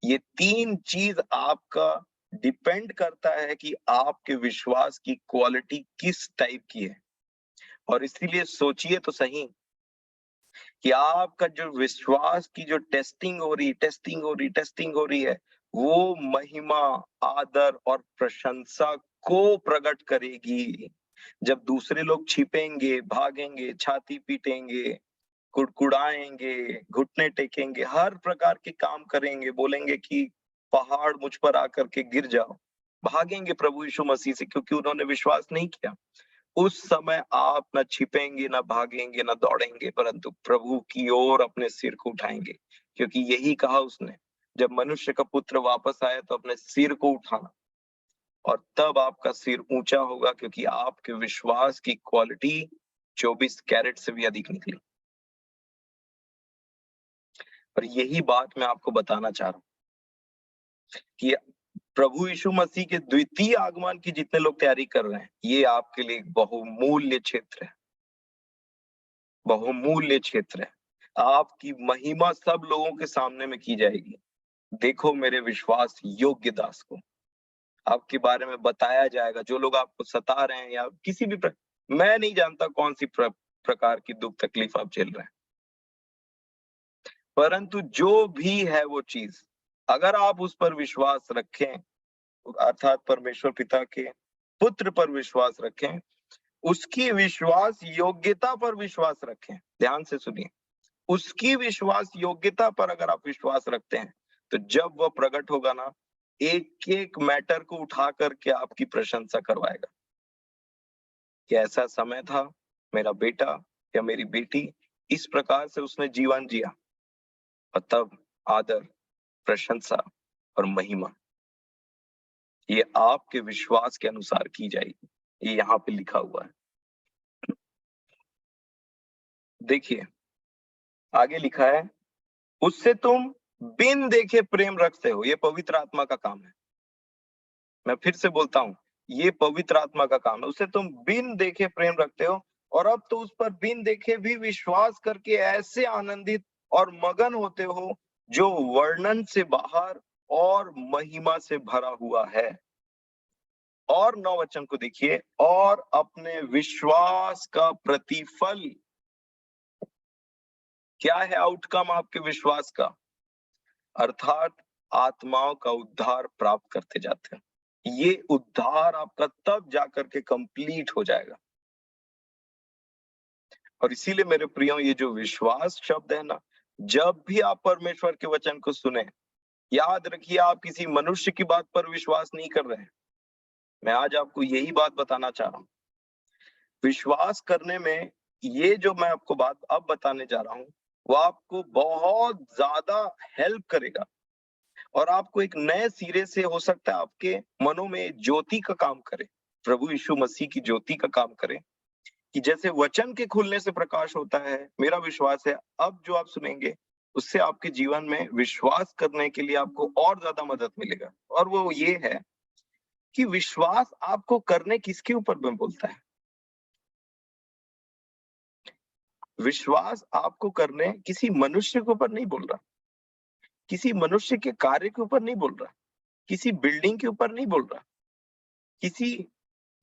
ये तीन चीज आपका डिपेंड करता है कि आपके विश्वास की क्वालिटी किस टाइप की है। और इसीलिए सोचिए तो सही कि आपका जो विश्वास की जो टेस्टिंग हो रही है, वो महिमा, आदर और प्रशंसा को प्रकट करेगी। जब दूसरे लोग छिपेंगे, भागेंगे, छाती पीटेंगे, कुड़कुड़ाएंगे, घुटने टेकेंगे, हर प्रकार के काम करेंगे, बोलेंगे कि पहाड़ मुझ पर आकर के गिर जाओ, भागेंगे प्रभु यीशु मसीह से, क्योंकि उन्होंने विश्वास नहीं किया। उस समय आप न छिपेंगे, न भागेंगे, न दौड़ेंगे, परंतु प्रभु की ओर अपने सिर को उठाएंगे, क्योंकि यही कहा उसने, जब मनुष्य का पुत्र वापस आए तो अपने सिर को उठाना, और तब आपका सिर ऊंचा होगा, क्योंकि आपके विश्वास की क्वालिटी 24 कैरेट से भी अधिक निकली। और यही बात मैं आपको बताना चाह रहा हूं कि प्रभु यीशु मसीह के द्वितीय आगमन की जितने लोग तैयारी कर रहे हैं, ये आपके लिए एक बहुमूल्य क्षेत्र है, बहुमूल्य क्षेत्र है। आपकी महिमा सब लोगों के सामने में की जाएगी। देखो मेरे विश्वास योग्य दास को, आपके बारे में बताया जाएगा। जो लोग आपको सता रहे हैं या किसी भी मैं नहीं जानता कौन सी प्रकार की दुख तकलीफ आप झेल रहे हैं, परंतु जो भी है वो चीज, अगर आप उस पर विश्वास रखें, अर्थात परमेश्वर पिता के पुत्र पर विश्वास रखें, उसकी विश्वास योग्यता पर विश्वास रखें। ध्यान से सुनिए, उसकी विश्वास योग्यता पर अगर आप विश्वास रखते हैं, तो जब वह प्रकट होगा ना, एक एक मैटर को उठा करके आपकी प्रशंसा करवाएगा कि ऐसा समय था, मेरा बेटा या मेरी बेटी इस प्रकार से उसने जीवन जिया, और तब आदर, प्रशंसा और महिमा ये आपके विश्वास के अनुसार की जाएगी। ये यहाँ पे लिखा हुआ है। देखिए आगे लिखा है, उससे तुम बिन देखे प्रेम रखते हो। ये पवित्र आत्मा का काम है। मैं फिर से बोलता हूँ, ये पवित्र आत्मा का काम है। उसे तुम बिन देखे प्रेम रखते हो और अब तो उस पर बिन देखे भी विश्वास करके ऐसे आनंदित और मगन होते हो जो वर्णन से बाहर और महिमा से भरा हुआ है। और 9 वचन को देखिए, और अपने विश्वास का प्रतिफल। क्या है आउटकम आपके विश्वास का? अर्थात आत्माओं का उद्धार प्राप्त करते जाते हैं। ये उद्धार आपका तब जाकर के कंप्लीट हो जाएगा। और इसीलिए मेरे प्रियो, ये जो विश्वास शब्द है ना, जब भी आप परमेश्वर के वचन को सुने, याद रखिए आप किसी मनुष्य की बात पर विश्वास नहीं कर रहे हैं। मैं आज आपको यही बात बताना चाह रहा हूं। विश्वास करने में ये जो मैं आपको बात अब बताने जा रहा हूं, वो आपको बहुत ज्यादा हेल्प करेगा और आपको एक नए सिरे से, हो सकता है आपके मनों में ज्योति का काम करे, प्रभु यीशु मसीह की ज्योति का काम करे, कि जैसे वचन के खुलने से प्रकाश होता है। मेरा विश्वास है अब जो आप सुनेंगे उससे आपके जीवन में विश्वास करने के लिए आपको और ज्यादा मदद मिलेगा। और वो ये है कि विश्वास आपको करने किसके ऊपर में बोलता है? विश्वास आपको करने किसी मनुष्य के ऊपर नहीं बोल रहा, किसी मनुष्य के कार्य के ऊपर नहीं बोल रहा, किसी बिल्डिंग के ऊपर नहीं बोल रहा, किसी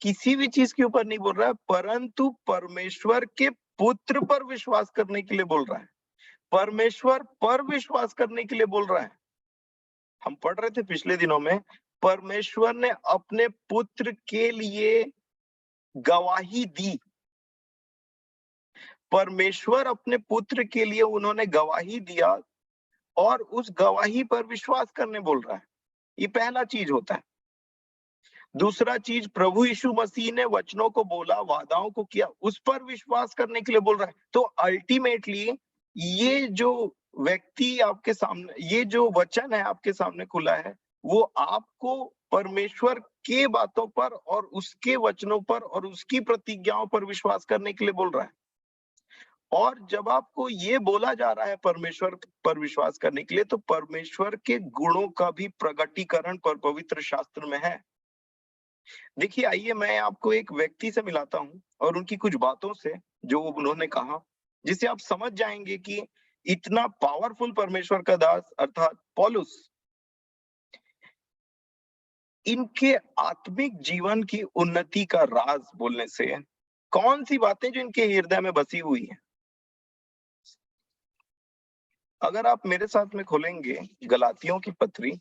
किसी भी चीज के ऊपर नहीं बोल रहा है, परंतु परमेश्वर के पुत्र पर विश्वास करने के लिए बोल रहा है। परमेश्वर पर विश्वास करने के लिए बोल रहा है। हम पढ़ रहे थे पिछले दिनों में, परमेश्वर ने अपने पुत्र के लिए गवाही दी। परमेश्वर अपने पुत्र के लिए उन्होंने गवाही दिया और उस गवाही पर विश्वास करने बोल रहा है। ये पहला चीज होता है। दूसरा चीज, प्रभु यीशु मसीह ने वचनों को बोला, वादाओं को किया, उस पर विश्वास करने के लिए बोल रहा है। तो अल्टीमेटली ये जो व्यक्ति आपके सामने, ये जो वचन है आपके सामने खुला है, वो आपको परमेश्वर के बातों पर और उसके वचनों पर और उसकी प्रतिज्ञाओं पर विश्वास करने के लिए बोल रहा है। और जब आपको ये बोला जा रहा है परमेश्वर पर विश्वास करने के लिए, तो परमेश्वर के गुणों का भी प्रगटीकरण पर पवित्र शास्त्र में है। देखिए, आइए मैं आपको एक व्यक्ति से मिलाता हूं और उनकी कुछ बातों से, जो उन्होंने कहा, जिससे आप समझ जाएंगे कि इतना पावरफुल परमेश्वर का दास अर्थात पौलुस, इनके आत्मिक जीवन की उन्नति का राज बोलने से कौन सी बातें जो इनके हृदय में बसी हुई है। अगर आप मेरे साथ में खोलेंगे गलातियों की पत्री,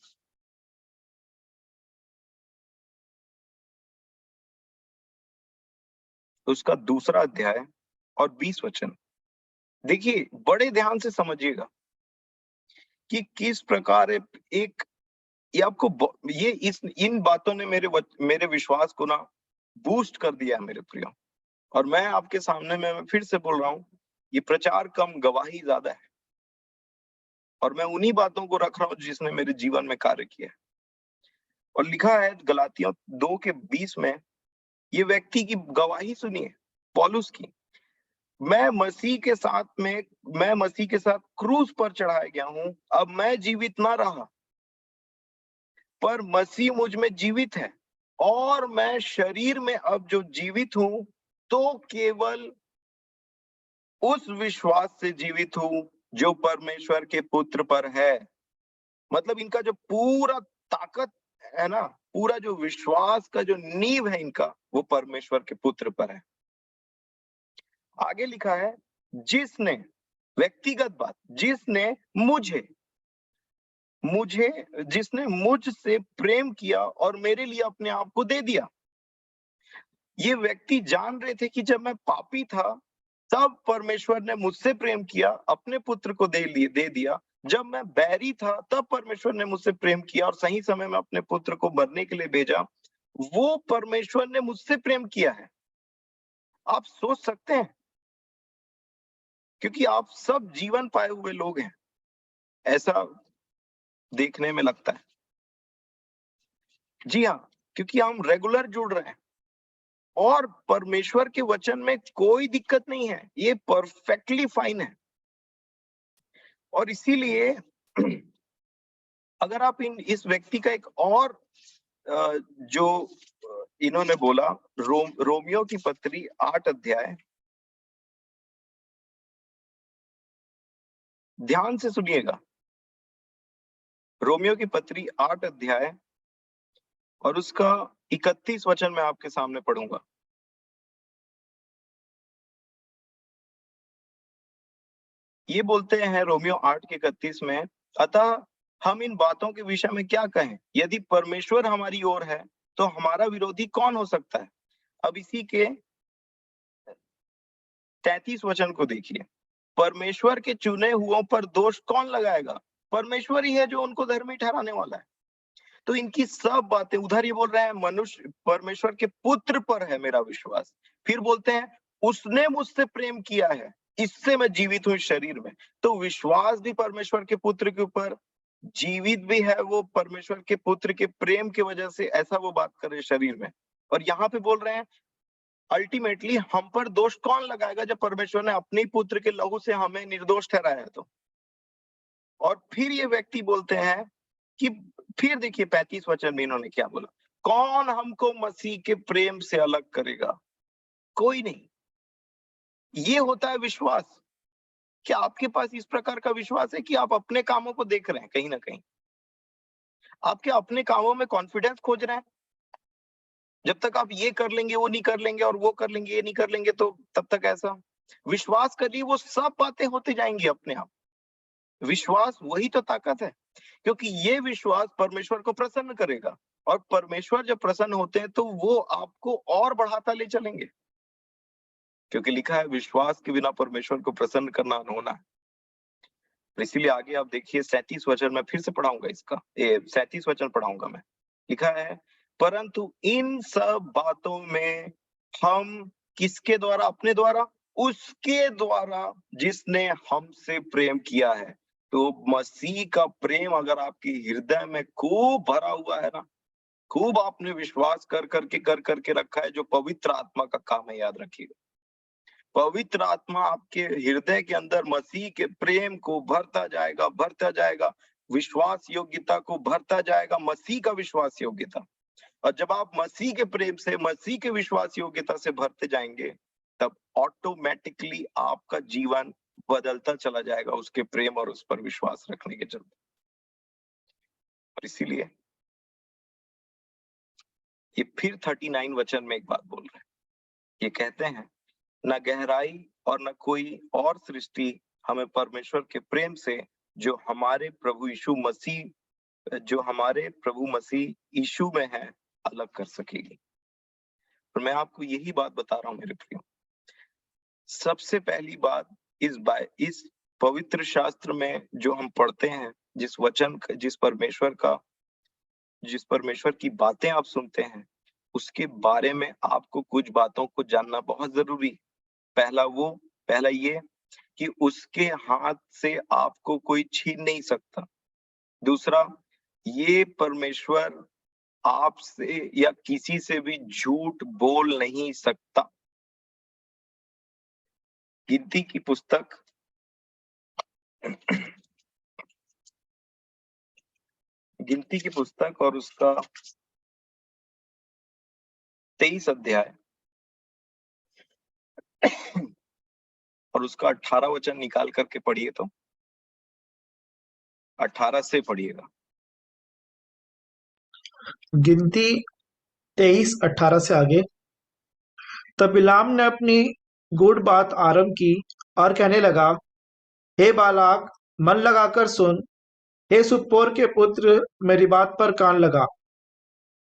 उसका 2 अध्याय और 20 वचन, देखिए बड़े ध्यान से समझिएगा कि किस प्रकार एक ये आपको ये इस इन बातों ने मेरे विश्वास को ना बूस्ट कर दिया है मेरे प्रियो। और मैं आपके सामने में मैं फिर से बोल रहा हूँ, ये प्रचार कम गवाही ज्यादा है, और मैं उन्हीं बातों को रख रहा हूँ जिसने मेरे जीवन में कार्य किया है। और लिखा है गलातियों 2:20 में, ये व्यक्ति की गवाही सुनिए, पौलुस की, मैं मसीह के साथ क्रूस पर चढ़ाया गया हूं। अब मैं जीवित ना रहा, पर मसीह मुझ में जीवित है, और मैं शरीर में अब जो जीवित हूं, तो केवल उस विश्वास से जीवित हूं जो परमेश्वर के पुत्र पर है। मतलब इनका जो पूरा ताकत है ना, पूरा जो विश्वास का जो नींव है इनका, वो परमेश्वर के पुत्र पर है। आगे लिखा है, जिसने, व्यक्तिगत बात, जिसने मुझे मुझे जिसने मुझसे प्रेम किया और मेरे लिए अपने आप को दे दिया। ये व्यक्ति जान रहे थे कि जब मैं पापी था तब परमेश्वर ने मुझसे प्रेम किया, अपने पुत्र को दे दिया। जब मैं बैरी था तब परमेश्वर ने मुझसे प्रेम किया और सही समय में अपने पुत्र को मरने के लिए भेजा। वो परमेश्वर ने मुझसे प्रेम किया है। आप सोच सकते हैं, क्योंकि आप सब जीवन पाए हुए लोग हैं, ऐसा देखने में लगता है। जी हाँ, क्योंकि हम रेगुलर जुड़ रहे हैं और परमेश्वर के वचन में कोई दिक्कत नहीं है, ये परफेक्टली फाइन है। और इसीलिए अगर आप इस व्यक्ति का एक और जो इन्होंने बोला रोमियो की पत्री 8 अध्याय, ध्यान से सुनिएगा। रोमियो की पत्री 8 अध्याय और उसका 31 वचन मैं आपके सामने पढ़ूंगा। ये बोलते हैं रोमियो 8 के 31 में, अतः हम इन बातों के विषय में क्या कहें? यदि परमेश्वर हमारी ओर है तो हमारा विरोधी कौन हो सकता है? अब इसी के 33 वचन को देखिए। परमेश्वर के चुने हुओं पर दोष कौन लगाएगा? परमेश्वर ही है जो उनको धर्मी ठहराने वाला है। तो इनकी सब बातें, उधर ये बोल रहे हैं मनुष्य, परमेश्वर के पुत्र पर है मेरा विश्वास। फिर बोलते हैं उसने मुझसे प्रेम किया है, इससे मैं जीवित हूं इस शरीर में। तो विश्वास भी परमेश्वर के पुत्र के ऊपर, जीवित भी है वो परमेश्वर के पुत्र के प्रेम की वजह से, ऐसा वो बात कर रहे शरीर में। और यहाँ पे बोल रहे हैं अल्टीमेटली हम पर दोष कौन लगाएगा जब परमेश्वर ने अपने पुत्र के लहू से हमें निर्दोष ठहराया तो। और फिर ये व्यक्ति बोलते हैं कि फिर देखिए 35 वचन में इन्होंने क्या बोला, कौन हमको मसीह के प्रेम से अलग करेगा? कोई नहीं। ये होता है विश्वास। क्या आपके पास इस प्रकार का विश्वास है कि आप अपने कामों को देख रहे हैं? कहीं ना कहीं आप क्या अपने कामों में कॉन्फिडेंस खोज रहे हैं? जब तक आप ये कर लेंगे, वो नहीं कर लेंगे, और वो कर लेंगे, ये नहीं कर लेंगे, तो तब तक ऐसा विश्वास करिए, वो सब बातें होती जाएंगी अपने आप। विश्वास वही तो ताकत है, क्योंकि ये विश्वास परमेश्वर को प्रसन्न करेगा, और परमेश्वर जब प्रसन्न होते हैं तो वो आपको और बढ़ाता ले चलेंगे, क्योंकि लिखा है विश्वास के बिना परमेश्वर को प्रसन्न करना अनहोना है। इसीलिए आगे आप देखिए 37 वचन मैं फिर से पढ़ाऊंगा, इसका 37 वचन पढ़ाऊंगा मैं। लिखा है परंतु इन सब बातों में हम किसके द्वारा? अपने द्वारा, उसके द्वारा जिसने हमसे प्रेम किया है। तो मसीह का प्रेम अगर आपके हृदय में खूब भरा हुआ है ना, खूब आपने विश्वास कर करके रखा है, जो पवित्र आत्मा का काम है, याद रखिएगा। पवित्र आत्मा आपके हृदय के अंदर मसीह के प्रेम को भरता जाएगा, विश्वास योग्यता को भरता जाएगा, मसीह का विश्वास योग्यता। और जब आप मसीह के प्रेम से, मसीह के विश्वास योग्यता से भरते जाएंगे, तब ऑटोमेटिकली आपका जीवन बदलता चला जाएगा उसके प्रेम और उस पर विश्वास रखने के चलते। और इसीलिए ये फिर 39 वचन में एक बात बोल रहे हैं। ये कहते हैं न गहराई और न कोई और सृष्टि हमें परमेश्वर के प्रेम से जो हमारे प्रभु मसीह यीशु में है अलग कर सकेगी। और मैं आपको यही बात बता रहा हूं मेरे प्रियो। सबसे पहली बात, इस पवित्र शास्त्र में जो हम पढ़ते हैं, जिस परमेश्वर की बातें आप सुनते हैं, उसके बारे में आपको कुछ बातों को जानना बहुत जरूरी। पहला ये कि उसके हाथ से आपको कोई छीन नहीं सकता। दूसरा, ये परमेश्वर आपसे या किसी से भी झूठ बोल नहीं सकता। गिनती की पुस्तक और उसका 23 अध्याय और उसका 18 वचन निकाल करके पढ़िए, तो 18 से पढ़िएगा। गिनती 23:18 से आगे। तब बिलाम ने अपनी गूढ़ बात आरंभ की और कहने लगा, हे बालाक, मन लगाकर सुन, हे सुप्पोर के पुत्र, मेरी बात पर कान लगा।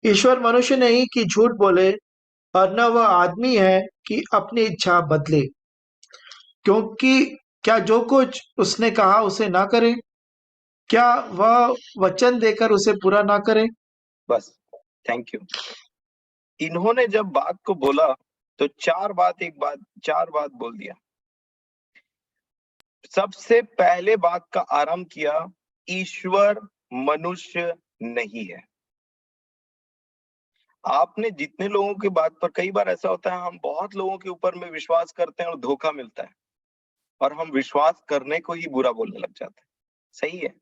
ईश्वर मनुष्य नहीं कि झूठ बोले, और न वह आदमी है कि अपनी इच्छा बदले। क्योंकि क्या जो कुछ उसने कहा उसे ना करे? क्या वह वचन देकर उसे पूरा ना करे? बस, थैंक यू। इन्होंने जब बात को बोला तो चार बात बोल दिया। सबसे पहले बात का आरंभ किया, ईश्वर मनुष्य नहीं है। आपने जितने लोगों की बात पर, कई बार ऐसा होता है हम बहुत लोगों के ऊपर में विश्वास करते हैं और धोखा मिलता है, और हम विश्वास करने को ही बुरा बोलने लग जाते हैं। सही है,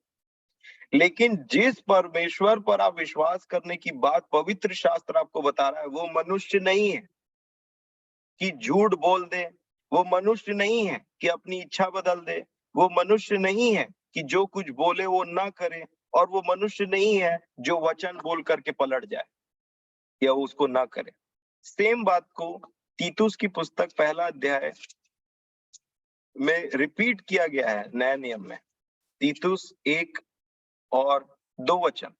लेकिन जिस परमेश्वर पर आप विश्वास करने की बात पवित्र शास्त्र आपको बता रहा है, वो मनुष्य नहीं है कि झूठ बोल दे, वो मनुष्य नहीं है कि अपनी इच्छा बदल दे, वो मनुष्य नहीं है कि जो कुछ बोले वो ना करे, और वो मनुष्य नहीं है जो वचन बोल करके पलट जाए या उसको ना करे। सेम बात को तीतुस की पुस्तक पहला अध्याय में रिपीट किया गया है नए नियम में। तीतुस 1 और 2 वचन,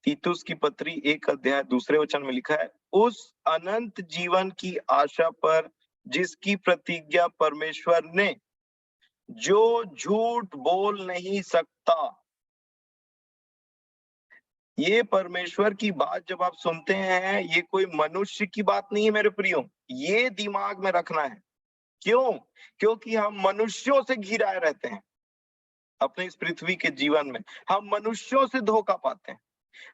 तीतुस की पत्री 1 अध्याय दूसरे वचन में लिखा है, उस अनंत जीवन की आशा पर जिसकी प्रतिज्ञा परमेश्वर ने, जो झूठ बोल नहीं सकता। ये परमेश्वर की बात जब आप सुनते हैं, ये कोई मनुष्य की बात नहीं है मेरे प्रियो, ये दिमाग में रखना है। क्यों? क्योंकि हम मनुष्यों से घिराए रहते हैं अपने इस पृथ्वी के जीवन में। हम मनुष्यों से धोखा पाते हैं,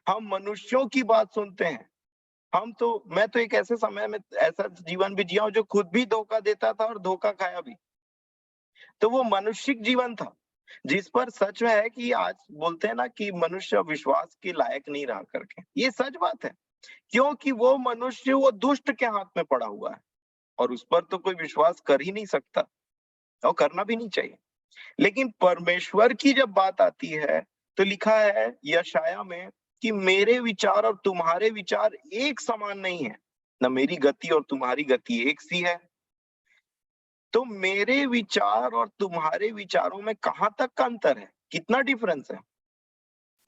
हम मनुष्यों की बात सुनते हैं। मैं तो एक ऐसे समय में ऐसा जीवन भी जिया हूं जो खुद भी धोखा देता था और धोखा खाया भी। तो वो मनुष्यिक जीवन था जिस पर सच है कि आज बोलते हैं ना कि मनुष्य विश्वास के लायक नहीं रहा करके। ये सच बात है, क्योंकि वो मनुष्य वो दुष्ट के हाथ में पड़ा हुआ है और उस पर तो कोई विश्वास कर ही नहीं सकता और करना भी नहीं चाहिए। लेकिन परमेश्वर की जब बात आती है तो लिखा है यशाया में कि मेरे विचार और तुम्हारे विचार एक समान नहीं है, न मेरी गति और तुम्हारी गति एक सी है। तो मेरे विचार और तुम्हारे विचारों में कहां तक का अंतर है, कितना डिफरेंस है?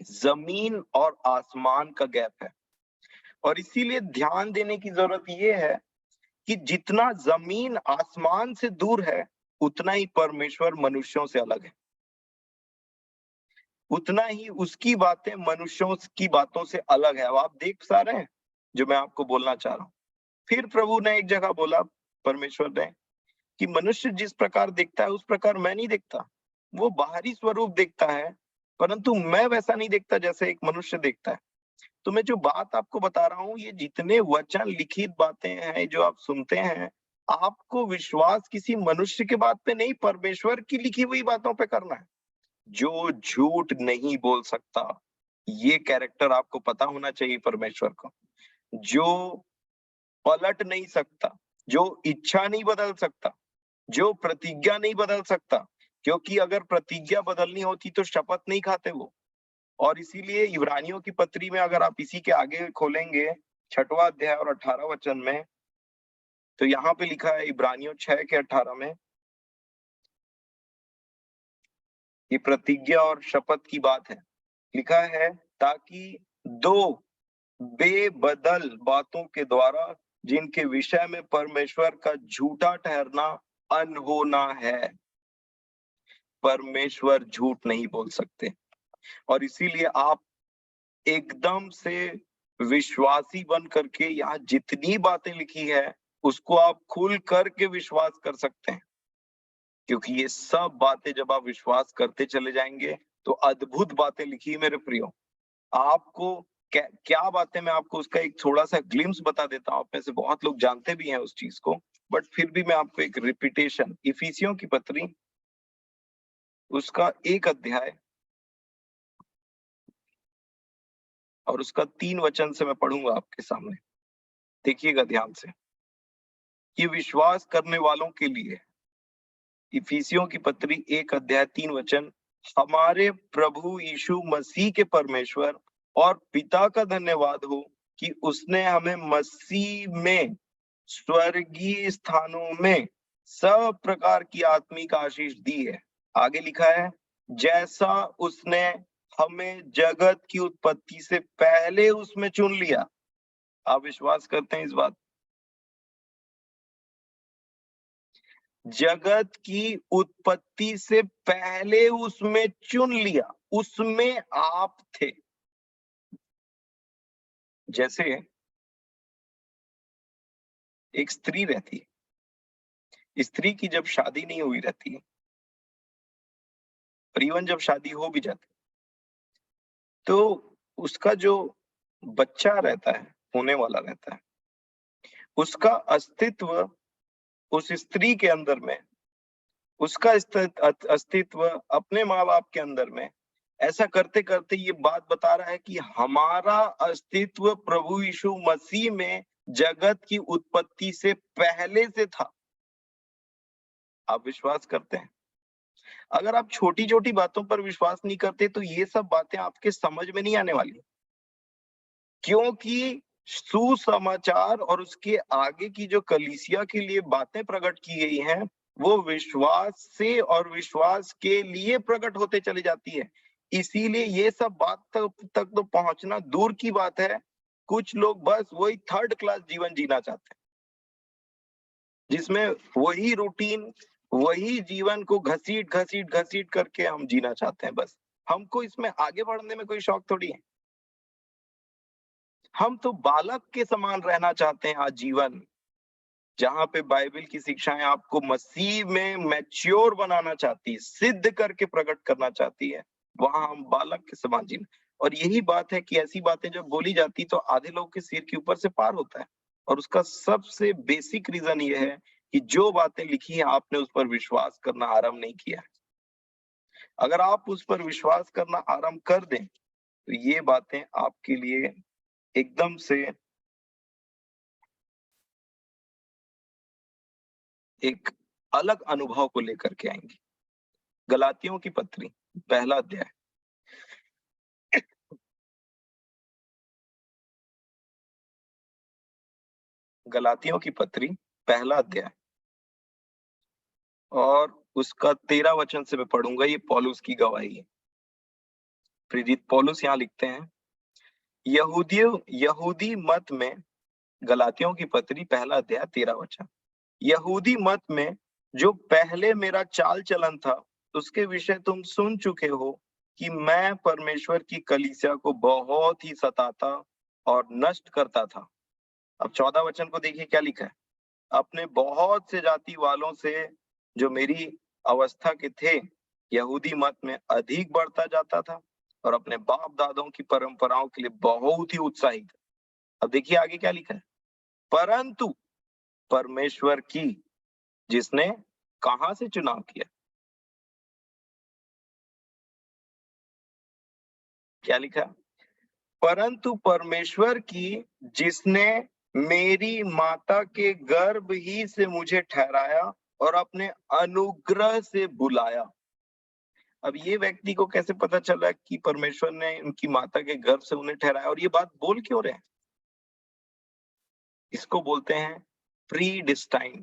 जमीन और आसमान का गैप है। और इसीलिए ध्यान देने की जरूरत यह है कि जितना जमीन आसमान से दूर है, उतना ही परमेश्वर मनुष्यों से अलग है, उतना ही उसकी बातें मनुष्यों की बातों से अलग है। अब आप देख पा रहे हैं जो मैं आपको बोलना चाह रहा हूं। फिर प्रभु ने एक जगह बोला, परमेश्वर ने, कि मनुष्य जिस प्रकार देखता है उस प्रकार मैं नहीं देखता। वो बाहरी स्वरूप देखता है, परंतु मैं वैसा नहीं देखता जैसे एक मनुष्य देखता है। तो मैं जो बात आपको बता रहा हूँ, ये जितने वचन लिखित बातें हैं जो आप सुनते हैं, आपको विश्वास किसी मनुष्य के बात पे नहीं, परमेश्वर की लिखी हुई बातों पे करना है। जो झूठ नहीं बोल सकता, ये कैरेक्टर आपको पता होना चाहिए परमेश्वर को। जो पलट नहीं सकता, जो इच्छा नहीं बदल सकता, जो प्रतिज्ञा नहीं बदल सकता, क्योंकि अगर प्रतिज्ञा बदलनी होती तो शपथ नहीं खाते वो। और इसीलिए इब्रानियों की पत्री में अगर आप इसी के आगे खोलेंगे 6वां अध्याय और 18 वचन में, तो यहाँ पे लिखा है इब्रानियों 6 के 18 में, ये प्रतिज्ञा और शपथ की बात है। लिखा है, ताकि दो बेबदल बातों के द्वारा जिनके विषय में परमेश्वर का झूठा ठहरना अनहोना है। परमेश्वर झूठ नहीं बोल सकते और इसीलिए आप एकदम से विश्वासी बन करके यहाँ जितनी बातें लिखी है उसको आप खुल करके विश्वास कर सकते हैं, क्योंकि ये सब बातें जब आप विश्वास करते चले जाएंगे तो अद्भुत बातें लिखी है मेरे प्रियो। आपको क्या बातें, मैं आपको उसका एक थोड़ा सा ग्लिम्स बता देता हूँ। आप में से बहुत लोग जानते भी हैं उस चीज को, बट फिर भी मैं आपको एक रिपीटेशन, इफिसियों की पत्री उसका 1 अध्याय और उसका 3 वचन से मैं पढ़ूंगा आपके सामने। देखिएगा ध्यान से, ये विश्वास करने वालों के लिए। इफिसियों की पत्री 1 अध्याय 3 वचन, हमारे प्रभु यीशु मसीह के परमेश्वर और पिता का धन्यवाद हो कि उसने हमें मसीह में स्वर्गीय स्थानों में सब प्रकार की आत्मिक आशीष दी है। आगे लिखा है, जैसा उसने हमें जगत की उत्पत्ति से पहले उसमें चुन लिया। आप विश्वास करते हैं इस बात? जगत की उत्पत्ति से पहले उसमें चुन लिया, उसमें आप थे। जैसे एक स्त्री रहती है, स्त्री की जब शादी नहीं हुई रहती है, और इवन जब शादी हो भी जाती, तो उसका जो बच्चा रहता है, होने वाला रहता है, उसका अस्तित्व उस स्त्री के अंदर में, उसका अस्तित्व अपने माँ बाप के अंदर में ऐसा करते करते ये बात बता रहा है कि हमारा अस्तित्व प्रभु यीशु मसीह में जगत की उत्पत्ति से पहले से था। आप विश्वास करते हैं? अगर आप छोटी छोटी बातों पर विश्वास नहीं करते तो ये सब बातें आपके समझ में नहीं आने वाली, क्योंकि सुसमाचार और उसके आगे की जो कलीसिया के लिए बातें प्रकट की गई हैं, वो विश्वास से और विश्वास के लिए प्रकट होते चली जाती है। इसीलिए ये सब बात तक तो पहुंचना दूर की बात है। कुछ लोग बस वही थर्ड क्लास जीवन जीना चाहते हैं, जिसमें वही रूटीन, वही जीवन को घसीट घसीट घसीट करके हम जीना चाहते हैं। बस हमको इसमें आगे बढ़ने में कोई शौक थोड़ी है। हम तो बालक के समान रहना चाहते हैं आजीवन, जहां पे बाइबल की शिक्षाएं आपको मसीह में मैच्योर बनाना चाहती है, सिद्ध करके प्रकट करना चाहती है, वहां हम बालक के समान जीना। और यही बात है कि ऐसी बातें जब बोली जाती तो आधे लोग के सिर के ऊपर से पार होता है। और उसका सबसे बेसिक रीजन ये है कि जो बातें लिखी है आपने उस पर विश्वास करना आरंभ नहीं किया है। अगर आप उस पर विश्वास करना आरंभ कर दें तो ये बातें आपके लिए एकदम से एक अलग अनुभव को लेकर के आएंगी। गलातियों की पत्री पहला अध्याय, गलातियों की पत्री पहला अध्याय और उसका 13 वचन से मैं पढ़ूंगा। ये पौलुस की गवाही है। प्रेरित पौलुस यहाँ लिखते हैं, यहूदी मत में, गलातियों की पत्री पहला अध्याय 13 वचन, यहूदी मत में जो पहले मेरा चाल चलन था उसके विषय तुम सुन चुके हो कि मैं परमेश्वर की कलीसिया को बहुत ही सताता और नष्ट करता था। अब 14 वचन को देखिए क्या लिखा है, अपने बहुत से जाति वालों से जो मेरी अवस्था के थे यहूदी मत में अधिक बढ़ता जाता था और अपने बाप दादों की परंपराओं के लिए बहुत ही उत्साही था। अब देखिए आगे क्या लिखा है, परंतु परमेश्वर की, जिसने कहां से चुनाव किया, क्या लिखा, परंतु परमेश्वर की जिसने मेरी माता के गर्भ ही से मुझे ठहराया और अपने अनुग्रह से बुलाया। अब ये व्यक्ति को कैसे पता चला कि परमेश्वर ने उनकी माता के गर्भ से उन्हें ठहराया, और ये बात बोल क्यों रहे हैं? इसको बोलते हैं प्री डिस्टाइन,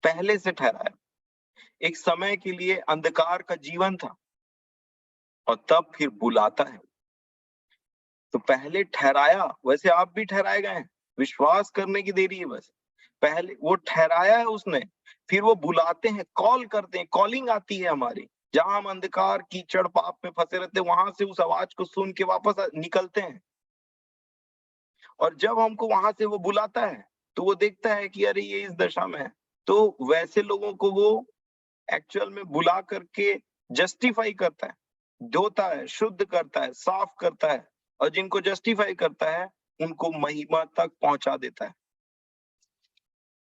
पहले से ठहराया। एक समय के लिए अंधकार का जीवन था और तब फिर बुलाता है। तो पहले ठहराया, वैसे आप भी ठहराए गए हैं, विश्वास करने की देरी है बस। पहले वो ठहराया है उसने, फिर वो बुलाते हैं, कॉल करते हैं, कॉलिंग आती है हमारी। जहां हम अंधकार कीचड़ पाप में फंसे रहते हैं वहां से उस आवाज को सुन के वापस निकलते हैं। और जब हमको वहां से वो बुलाता है तो वो देखता है कि अरे ये इस दशा में है, तो वैसे लोगों को वो एक्चुअल में बुला करके जस्टिफाई करता है, धोता है, शुद्ध करता है, साफ करता है, और जिनको जस्टिफाई करता है उनको महिमा तक पहुंचा देता है।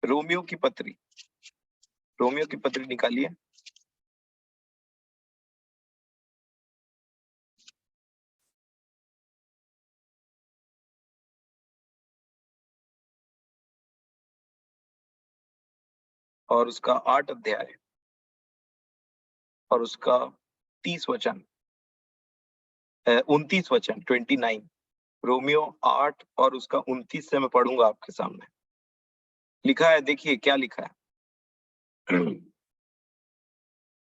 रोमियो की पत्री, रोमियो की पत्री निकालिए, और उसका 8 अध्याय और उसका 30 वचन, 29 वचन, 29। रोमियो 8 और उसका 29 से मैं पढ़ूंगा आपके सामने। लिखा है, देखिए क्या लिखा है।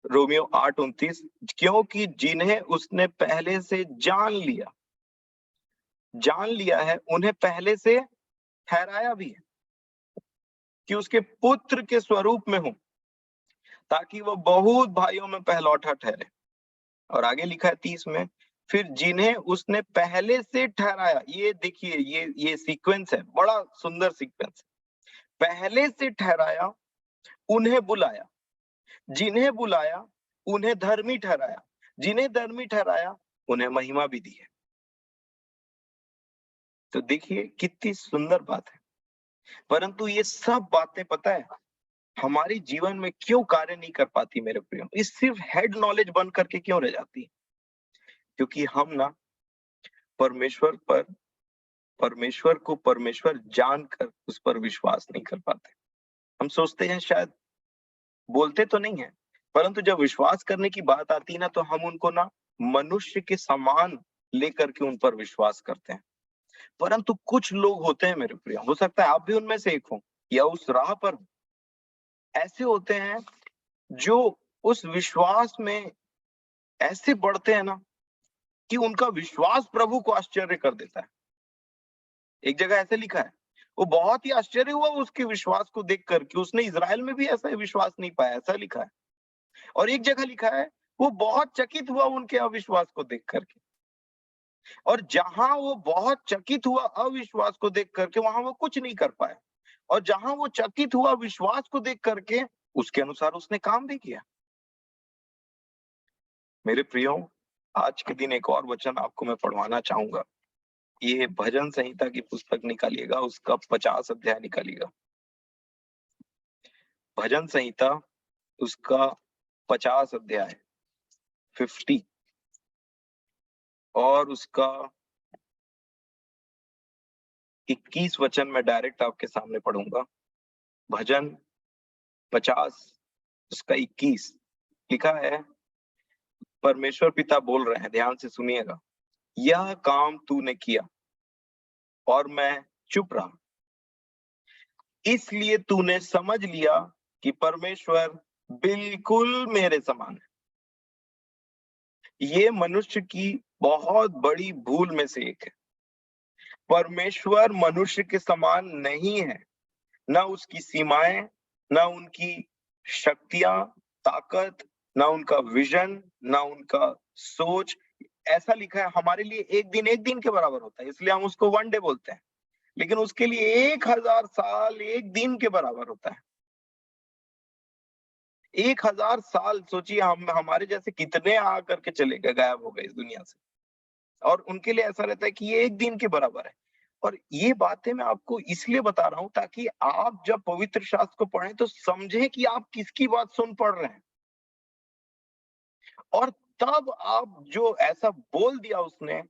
रोमियो 8:29, क्योंकि जिन्हें उसने पहले से जान लिया है उन्हें पहले से ठहराया भी है कि उसके पुत्र के स्वरूप में हो, ताकि वो बहुत भाइयों में पहलौठा ठहरे। और आगे लिखा है 30 में, फिर जिन्हें उसने पहले से ठहराया, ये देखिए ये सीक्वेंस है, बड़ा सुंदर सीक्वेंस। पहले से ठहराया, उन्हें बुलाया, जिन्हें बुलाया उन्हें धर्मी ठहराया, जिन्हें धर्मी ठहराया उन्हें महिमा भी दी है। तो देखिए कितनी सुंदर बात है। परंतु ये सब बातें पता है हमारे जीवन में क्यों कार्य नहीं कर पाती मेरे प्रियो? ये सिर्फ हेड नॉलेज बन करके क्यों रह जाती है? क्योंकि हम ना परमेश्वर को परमेश्वर जानकर उस पर विश्वास नहीं कर पाते। हम सोचते हैं, शायद बोलते तो नहीं है, परंतु जब विश्वास करने की बात आती है ना, तो हम उनको ना मनुष्य के समान लेकर के उन पर विश्वास करते हैं। परंतु कुछ लोग होते हैं मेरे प्रिय, हो सकता है आप भी उनमें से एक हो या उस राह पर हो, ऐसे होते हैं जो उस विश्वास में ऐसे बढ़ते हैं ना कि उनका विश्वास प्रभु को आश्चर्य कर देता है। एक जगह ऐसे लिखा है, वो बहुत ही आश्चर्य हुआ उसके विश्वास को देख करके, उसने इज़राइल में भी ऐसा विश्वास नहीं पाया, ऐसा लिखा है। और एक जगह लिखा है, वो बहुत चकित हुआ उनके अविश्वास को देख करके। और जहां वो बहुत चकित हुआ अविश्वास को देख करके, वहां वो कुछ नहीं कर पाया। और जहां वो चकित हुआ विश्वास को देख करके, उसके अनुसार उसने काम भी किया। मेरे प्रियो, आज के दिन एक और वचन आपको मैं पढ़वाना चाहूंगा। ये भजन संहिता की पुस्तक निकालिएगा, उसका 50 अध्याय निकालिएगा। भजन संहिता उसका 50 अध्याय 50 और उसका 21 वचन मैं डायरेक्ट आपके सामने पढ़ूंगा। भजन 50 उसका 21 लिखा है, परमेश्वर पिता बोल रहे हैं, ध्यान से सुनिएगा। यह काम तूने किया और मैं चुप रहा, इसलिए तूने समझ लिया कि परमेश्वर बिल्कुल मेरे समान है। ये मनुष्य की बहुत बड़ी भूल में से एक है। परमेश्वर मनुष्य के समान नहीं है, ना उसकी सीमाएं, ना उनकी शक्तियां, ताकत, ना उनका विजन, ना उनका सोच। ऐसा लिखा है, हमारे लिए एक दिन के बराबर होता है, इसलिए हम उसको वन डे बोलते हैं, लेकिन उसके लिए 1000 साल एक दिन के बराबर होता है। 1000 साल सोचिए, हम हमारे जैसे कितने आ करके चले गए, गायब हो गए इस दुनिया से, और उनके लिए ऐसा रहता है कि ये एक दिन के बराबर है। और ये बातें मैं आपको इसलिए बता रहा हूं ताकि आप जब पवित्र शास्त्र को पढ़ें तो समझें कि आप किसकी बात सुन पढ़ रहे हैं। और तब आप जो ऐसा बोल दिया उसने,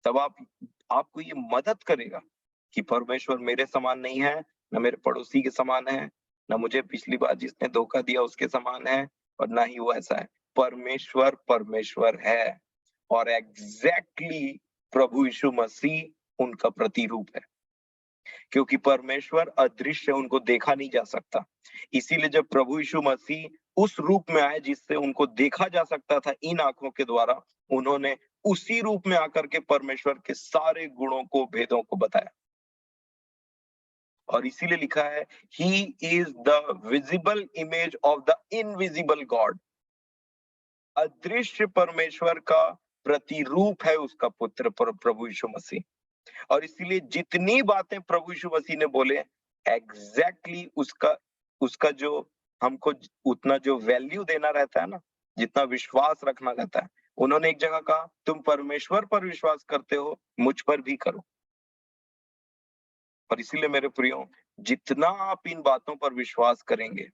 तब आपको ये मदद करेगा कि परमेश्वर मेरे समान नहीं है, ना मेरे पड़ोसी के समान है, ना मुझे पिछली बार जिसने धोखा दिया उसके समान है, और ना ही वो ऐसा है। परमेश्वर परमेश्वर है, और एग्जैक्टली प्रभु यीशु मसीह उनका प्रतिरूप है, क्योंकि परमेश्वर अदृश्य, उनको देखा नहीं जा सकता। इसीलिए जब प्रभु यीशु मसीह उस रूप में आए जिससे उनको देखा जा सकता था इन आंखों के द्वारा, उन्होंने उसी रूप में आकर के परमेश्वर के सारे गुणों को, भेदों को बताया। और इसीलिए लिखा है, he is the visible image of the invisible God. अदृश्य परमेश्वर का प्रतिरूप है उसका पुत्र प्रभु यीशु मसीह। और इसीलिए जितनी बातें प्रभु यीशु मसीह ने बोले, एग्जैक्टली उसका उसका जो हमको उतना जो वैल्यू देना रहता है ना, जितना विश्वास रखना रहता है, उन्होंने एक जगह कहा, तुम परमेश्वर पर विश्वास करते हो, मुझ पर भी करो। और इसीलिए मेरे प्रियो, जितना आप इन बातों पर विश्वास करेंगे,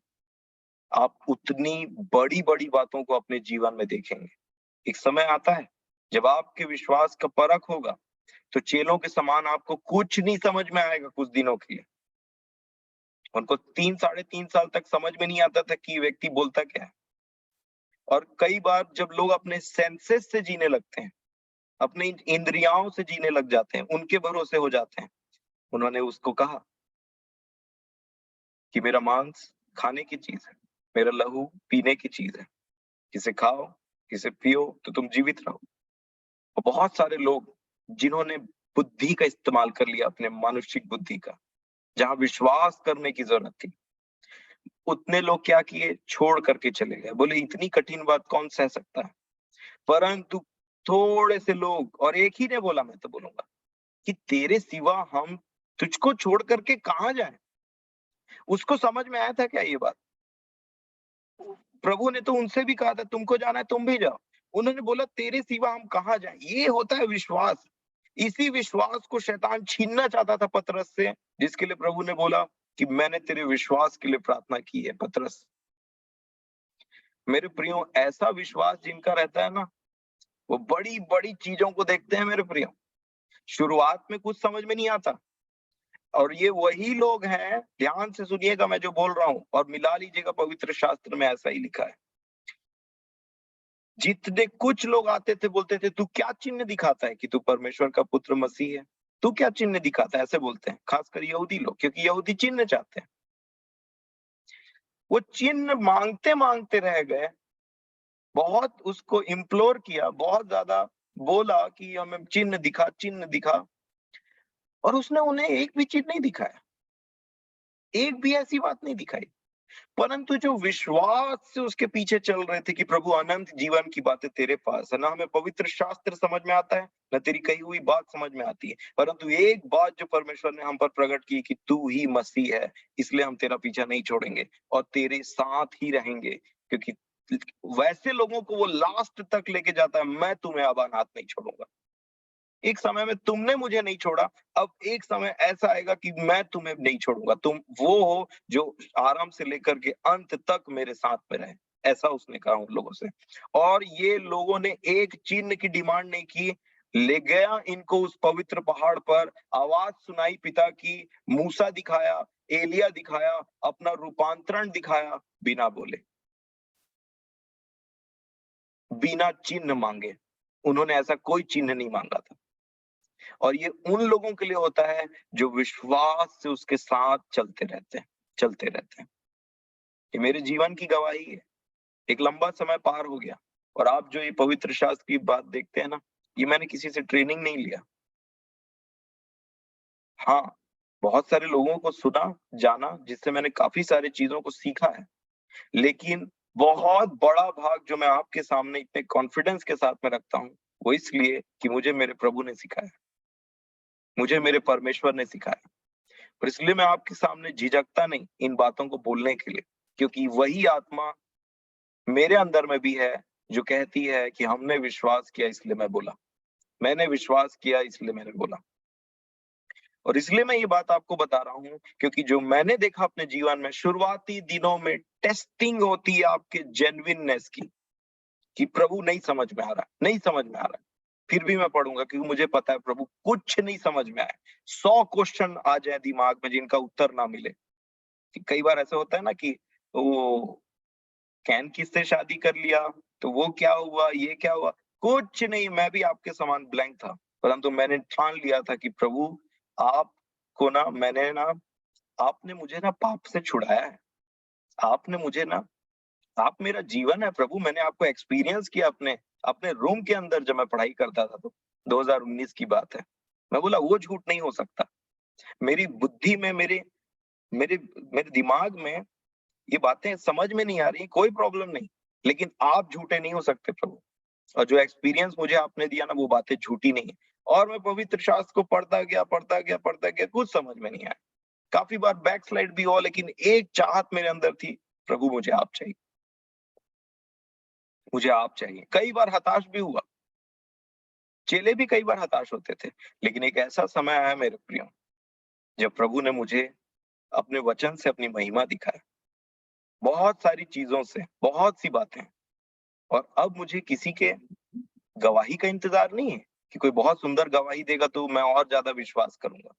आप उतनी बड़ी बड़ी बातों को अपने जीवन में देखेंगे। एक समय आता है जब आपके विश्वास का परख होगा, तो चेलों के समान आपको कुछ नहीं समझ में आएगा कुछ दिनों के लिए। उनको 3 साढ़े 3 साल तक समझ में नहीं आता था कि व्यक्ति बोलता क्या है। और कई बार जब लोग अपने सेंसेस से जीने लगते हैं, अपने इंद्रियाओं से जीने लग जाते हैं, उनके भरोसे हो जाते हैं, उन्होंने उसको कहा कि मेरा मांस खाने की चीज है, मेरा लहू पीने की चीज है, किसे खाओ, किसे पियो तो तुम जीवित रहो। और बहुत सारे लोग जिन्होंने बुद्धि का इस्तेमाल कर लिया, अपने मानुषिक बुद्धि का, जहां विश्वास करने की जरूरत थी, उतने लोग क्या किए, छोड़ करके चले गए। बोले इतनी कठिन बात कौन सह सकता है। परंतु थोड़े से लोग, और एक ही ने बोला, मैं तो बोलूंगा कि तेरे सिवा हम तुझको छोड़ करके कहां जाएं। उसको समझ में आया था क्या ये बात? प्रभु ने तो उनसे भी कहा था, तुमको जाना है तुम भी जाओ। उन्होंने बोला तेरे सिवा हम कहां जाएं। ये होता है विश्वास। इसी विश्वास को शैतान छीनना चाहता था पतरस से, जिसके लिए प्रभु ने बोला कि मैंने तेरे विश्वास के लिए प्रार्थना की है पतरस। मेरे प्रियो, ऐसा विश्वास जिनका रहता है ना, वो बड़ी-बड़ी चीज़ों को देखते हैं मेरे प्रियो। शुरुआत में कुछ समझ में नहीं आता और ये वही लोग हैं, ध्यान से सुनिएगा मैं जो बोल रहा हूँ और मिला लीजिएगा, पवित्र शास्त्र में ऐसा ही लिखा है। जितने कुछ लोग आते थे बोलते थे, "तू क्या चिन्ह दिखाता है कि तू परमेश्वर का पुत्र मसीह है? तू क्या चिन्ह दिखाता है?" ऐसे बोलते हैं, खासकर यहूदी लोग, क्योंकि यहूदी चिन्ह चाहते हैं। वो चिन्ह माँगते-माँगते रह गए, बहुत उसको इम्प्लोर किया, बहुत ज़्यादा बोला कि हमें चिन्ह दिखा और उसने उन्हें एक भी चीज़ नहीं दिखाया। एक भी ऐसी बात नहीं दिखाई। परंतु जो विश्वास से उसके पीछे चल रहे थे कि प्रभु अनंत जीवन की बातें तेरे पास है, ना हमें पवित्र शास्त्र समझ में आता है, ना तेरी कही हुई बात समझ में आती है। परंतु एक बात जो परमेश्वर ने हम पर प्रकट की कि तू ही मसीह है, इसलिए हम तेरा पीछा नहीं छोड़ेंगे और तेरे साथ ही रहेंगे। क्योंकि वैसे लोगों को वो लास्ट तक लेके जाता है, मैं तुम्हें अब अनाथ नहीं छोड़ूंगा। एक समय में तुमने मुझे नहीं छोड़ा, अब एक समय ऐसा आएगा कि मैं तुम्हें नहीं छोड़ूंगा। तुम वो हो जो आरंभ से लेकर के अंत तक मेरे साथ में रहे। ऐसा उसने कहा उन लोगों से। और ये लोगों ने एक चिन्ह की डिमांड नहीं की, ले गया इनको उस पवित्र पहाड़ पर, आवाज सुनाई पिता की, मूसा दिखाया, एलिया दिखाया, अपना रूपांतरण दिखाया, बिना बोले, बिना चिन्ह मांगे। उन्होंने ऐसा कोई चिन्ह नहीं मांगा था। और ये उन लोगों के लिए होता है जो विश्वास से उसके साथ चलते रहते हैं। ये मेरे जीवन की गवाही है। एक लंबा समय पार हो गया और आप जो ये पवित्र शास्त्र की बात देखते हैं ना, ये मैंने किसी से ट्रेनिंग नहीं लिया। हाँ, बहुत सारे लोगों को सुना, जाना, जिससे मैंने काफ़ी सारी चीज़ों को सीखा है। लेकिन बहुत बड़ा भाग जो मैं आपके सामने इतने कॉन्फिडेंस के साथ में रखता हूँ, वो इसलिए कि मुझे मेरे प्रभु ने सिखाया, मुझे मेरे परमेश्वर ने सिखाया। और इसलिए मैं आपके सामने झिझकता नहीं इन बातों को बोलने के लिए, क्योंकि वही आत्मा मेरे अंदर में भी है जो कहती है कि हमने विश्वास किया इसलिए मैं बोला। मैंने विश्वास किया इसलिए मैंने बोला। और इसलिए मैं ये बात आपको बता रहा हूँ क्योंकि जो मैंने देखा अपने जीवन में शुरुआती दिनों में टेस्टिंग होती है आपके जेन्युइननेस की, कि प्रभु नहीं समझ में आ रहा, नहीं समझ में आ रहा है। फिर भी मैं पढ़ूँगा क्योंकि मुझे पता है प्रभु कुछ नहीं समझ में आए। 100 क्वेश्चन आ जाए दिमाग में जिनका उत्तर ना मिले। कि कई बार ऐसा होता है ना कि वो कैन किससे शादी कर लिया, तो वो क्या हुआ, ये क्या हुआ? कुछ नहीं, मैं भी आपके समान ब्लैंक था। परंतु मैंने ठान लिया था कि प्रभु आपको ना मैंने ना आपने मुझे ना पाप से छुड़ाया है। आपने मुझे ना आप मेरा जीवन है प्रभु, मैंने आपको एक्सपीरियंस किया अपने अपने रूम के अंदर जब मैं पढ़ाई करता था तो 2019 की बात है। मैं बोला वो झूठ नहीं हो सकता। मेरी बुद्धि में मेरे मेरे मेरे दिमाग में ये बातें समझ में नहीं आ रही, कोई प्रॉब्लम नहीं। लेकिन आप झूठे नहीं हो सकते प्रभु और जो एक्सपीरियंस मुझे आपने दिया ना वो बातें झूठी नहीं है। और मैं पवित्र शास्त्र को पढ़ता गया, कुछ समझ में नहीं आया। काफ़ी बार बैकस्लाइड भी हुआ लेकिन एक चाहत मेरे अंदर थी, प्रभु मुझे आप चाहिए। कई बार हताश भी हुआ, चेले भी कई बार हताश होते थे। लेकिन एक ऐसा समय आया मेरे प्रियो, जब प्रभु ने मुझे अपने वचन से अपनी महिमा दिखाया। बहुत सारी चीज़ों से, बहुत सी बातें और अब मुझे किसी के गवाही का इंतज़ार नहीं है कि कोई बहुत सुंदर गवाही देगा तो मैं और ज़्यादा विश्वास करूँगा।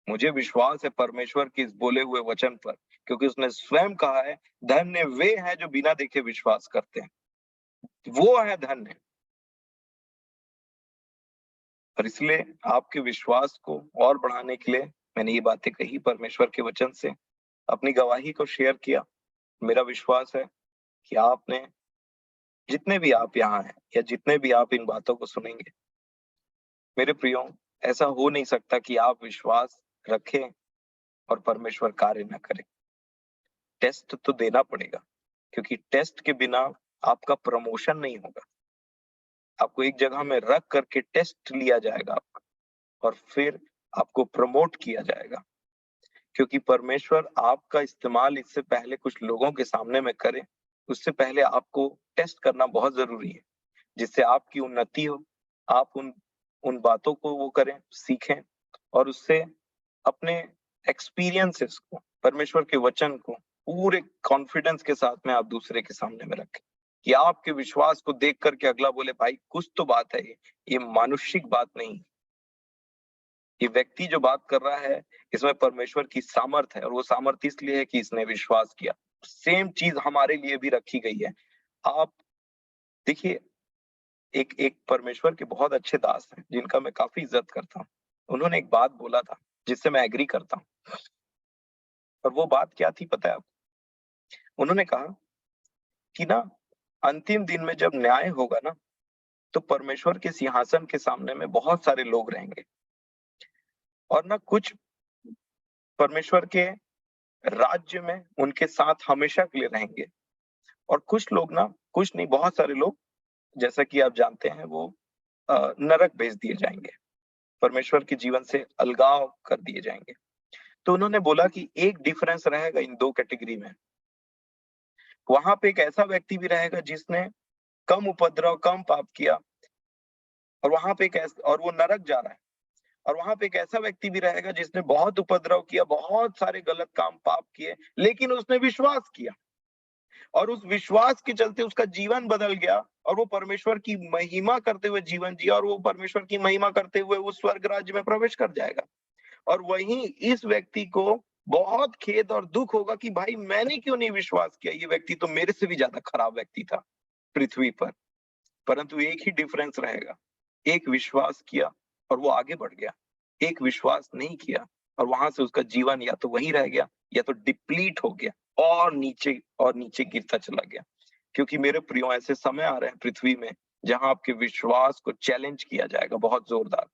मुझे विश्वास है परमेश्वर के इस बोले हुए वचन पर क्योंकि उसने स्वयं कहा है, धन्य वे हैं जो बिना देखे विश्वास करते हैं। वो है धन्य। और इसलिए आपके विश्वास को और बढ़ाने के लिए मैंने ये बातें कही परमेश्वर के वचन से, अपनी गवाही को शेयर किया। मेरा विश्वास है कि आपने जितने भी आप यहाँ हैं या जितने भी आप इन बातों को सुनेंगे, मेरे प्रियो, ऐसा हो नहीं सकता कि आप विश्वास रखें और परमेश्वर कार्य न करे। टेस्ट तो देना पड़ेगा क्योंकि टेस्ट के बिना आपका प्रमोशन नहीं होगा। आपको एक जगह में रख करके टेस्ट लिया जाएगा आपका और फिर आपको प्रमोट किया जाएगा। क्योंकि परमेश्वर आपका इस्तेमाल इससे पहले कुछ लोगों के सामने में करे, उससे पहले आपको टेस्ट करना बहुत ज़रूरी है, जिससे आपकी उन्नति हो। आप उन उन बातों को वो करें, सीखें और उससे अपने एक्सपीरियंसेस को, परमेश्वर के वचन को पूरे कॉन्फिडेंस के साथ में आप दूसरे के सामने में रखें। कि आपके विश्वास को देख करके अगला बोले भाई कुछ तो बात है, ये मानुषिक बात नहीं। ये व्यक्ति जो बात कर रहा है इसमें परमेश्वर की सामर्थ है, और वो सामर्थ इसलिए है कि इसने विश्वास किया। सेम चीज हमारे लिए भी रखी गई है। आप देखिए, एक एक परमेश्वर के बहुत अच्छे दास हैं जिनका मैं काफी इज्जत करता हूँ। उन्होंने एक बात बोला था जिससे मैं एग्री करता हूँ, और वो बात क्या थी पता है आपको? उन्होंने कहा कि ना, अंतिम दिन में जब न्याय होगा ना, तो परमेश्वर के सिंहासन के सामने में बहुत सारे लोग रहेंगे, और ना कुछ परमेश्वर के राज्य में उनके साथ हमेशा के लिए रहेंगे, और कुछ लोग ना, कुछ नहीं बहुत सारे लोग, जैसा कि आप जानते हैं, वो नरक भेज दिए जाएंगे, परमेश्वर के जीवन से अलगाव कर दिए जाएंगे। तो उन्होंने बोला कि एक डिफरेंस रहेगा इन दो कैटेगरी में। वहां पे एक ऐसा व्यक्ति भी रहेगा जिसने कम उपद्रव, कम पाप किया, और वहां पे और वो नरक जा रहा है। और वहां पे एक ऐसा व्यक्ति भी रहेगा जिसने बहुत उपद्रव किया, बहुत सारे गलत काम, पाप किए, लेकिन उसने विश्वास किया, और उस विश्वास के चलते उसका जीवन बदल गया, और वो परमेश्वर की महिमा करते हुए जीवन जिया, और वो परमेश्वर की महिमा करते हुए उस स्वर्ग राज्य में प्रवेश कर जाएगा। और वहीं इस व्यक्ति को बहुत खेद और दुख होगा कि भाई मैंने क्यों नहीं विश्वास किया, ये व्यक्ति तो मेरे से भी ज्यादा खराब व्यक्ति था पृथ्वी पर। परंतु एक ही डिफरेंस रहेगा, एक विश्वास किया और वो आगे बढ़ गया, एक विश्वास नहीं किया और वहां से उसका जीवन या तो वहीं रह गया या तो डिप्लीट हो गया और नीचे गिरता चला गया। क्योंकि मेरे प्रियो, ऐसे समय आ रहे हैं पृथ्वी में जहां आपके विश्वास को चैलेंज किया जाएगा बहुत जोरदार।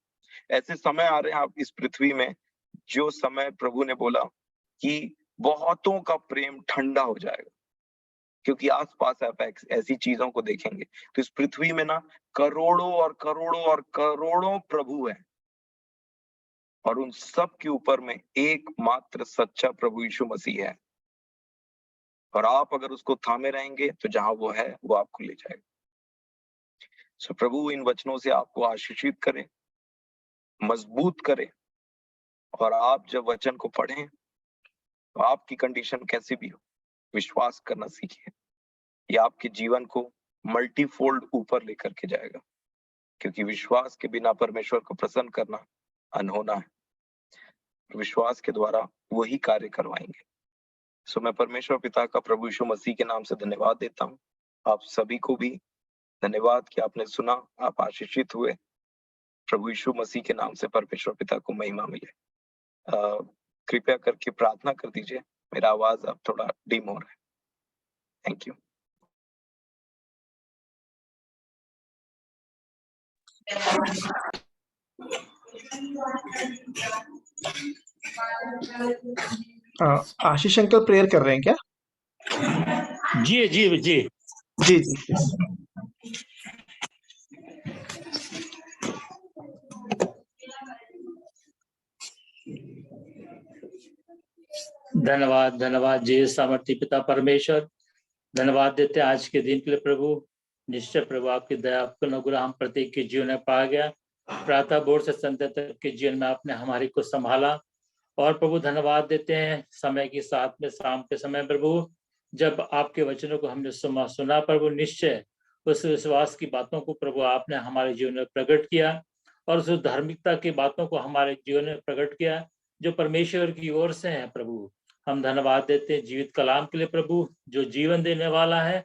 ऐसे समय आ रहे हैं आप इस पृथ्वी में, जो समय प्रभु ने बोला कि बहुतों का प्रेम ठंडा हो जाएगा, क्योंकि आसपास आप ऐसी चीजों को देखेंगे। तो इस पृथ्वी में ना करोड़ों और करोड़ों और करोड़ों प्रभु हैं, और उन सब के ऊपर में एकमात्र सच्चा प्रभु यीशु मसीह है, और आप अगर उसको थामे रहेंगे तो जहां वो है वो आपको ले जाएगा। सो प्रभु इन वचनों से आपको आशीषित करे, मजबूत करे, और आप जब वचन को पढ़ें तो आपकी कंडीशन कैसी भी हो, विश्वास करना सीखिए। ये आपके जीवन को मल्टीफोल्ड ऊपर लेकर के जाएगा, क्योंकि विश्वास के बिना परमेश्वर को प्रसन्न करना अनहोना है। विश्वास के द्वारा वही कार्य करवाएंगे। सो मैं परमेश्वर पिता का प्रभु यीशु मसीह के नाम से धन्यवाद देता हूँ। आप सभी को भी धन्यवाद कि आपने सुना, आप आशीषित हुए। प्रभु यीशु मसीह के नाम से परमेश्वर पिता को महिमा मिले। कृपया करके प्रार्थना कर दीजिए, मेरा आवाज अब थोड़ा डिम हो रहा है। Thank you. Ashish uncle prayer कर रहे हैं क्या? जी जी जी जी जी। धन्यवाद धन्यवाद जी सामर्थ्य पिता परमेश्वर, धन्यवाद देते हैं आज के दिन के लिए प्रभु। निश्चय प्रभु आपकी दया, आपका अनुग्रह हम प्रत्येक के जीवन में पाया गया। प्रातः भोर से संध्या तक के जीवन में आपने हमारी को संभाला, और प्रभु धन्यवाद देते हैं समय के साथ में शाम के समय प्रभु जब आपके वचनों को हमने सुना प्रभु, निश्चय उस विश्वास की बातों को प्रभु आपने हमारे जीवन में प्रकट किया, और उस धार्मिकता की बातों को हमारे जीवन में प्रकट किया जो परमेश्वर की ओर से है प्रभु। हम धन्यवाद देते हैं जीवित कलाम के लिए प्रभु, जो जीवन देने वाला है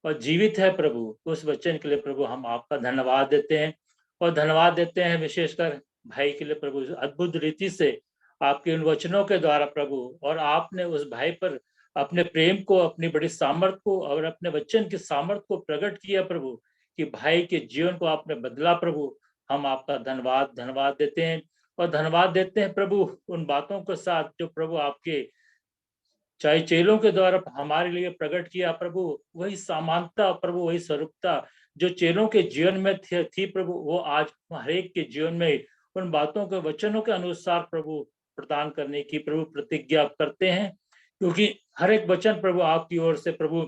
और जीवित है प्रभु। उस वचन के लिए प्रभु हम आपका धन्यवाद देते हैं, और धन्यवाद देते हैं विशेषकर भाई के लिए प्रभु, अद्भुत रीति से आपके उन वचनों के द्वारा प्रभु, और आपने उस भाई पर अपने प्रेम को, अपनी बड़ी सामर्थ को और अपने वचन की सामर्थ को प्रकट किया प्रभु, कि भाई के जीवन को आपने बदला प्रभु। हम आपका धन्यवाद देते हैं, और धन्यवाद देते हैं प्रभु उन बातों के साथ जो प्रभु आपके चाहे चेलों के द्वारा हमारे लिए प्रकट किया प्रभु। वही समानता प्रभु, वही स्वरूपता जो चेलों के जीवन में थी प्रभु, वो आज हर एक के जीवन में उन बातों के वचनों के अनुसार प्रभु प्रदान करने की प्रभु प्रतिज्ञा करते हैं, क्योंकि हर एक वचन प्रभु आपकी ओर से प्रभु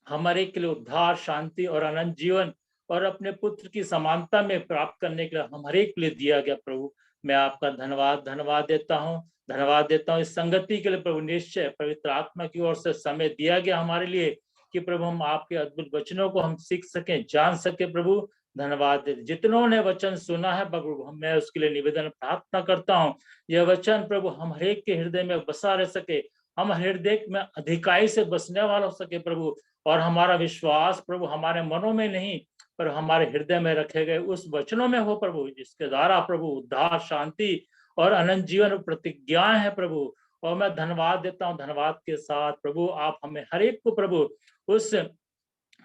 हमारे के लिए उद्धार, शांति और अनंत जीवन और अपने पुत्र की समानता में प्राप्त करने के लिए हमारे के लिए दिया गया प्रभु। मैं आपका धन्यवाद देता हूँ इस संगति के लिए प्रभु। निश्चय पवित्र आत्मा की ओर से समय दिया गया हमारे लिए कि प्रभु हम आपके अद्भुत वचनों को हम सीख सके, जान सके। प्रभु धन्यवाद देते, जितनों ने वचन सुना है प्रभु मैं उसके लिए निवेदन प्रार्थना करता हूँ, यह वचन प्रभु हम हर एक के हृदय में बसा रह सके, हम हृदय में अधिकाई से बसने वाला हो सके प्रभु, और हमारा विश्वास प्रभु हमारे मनों में नहीं पर हमारे हृदय में रखे गए उस वचनों में हो प्रभु, जिसके द्वारा प्रभु उद्धार, शांति और अनंत जीवन प्रतिज्ञाएं है प्रभु। और मैं धन्यवाद देता हूँ, धन्यवाद के साथ प्रभु आप हमें हर एक को प्रभु उस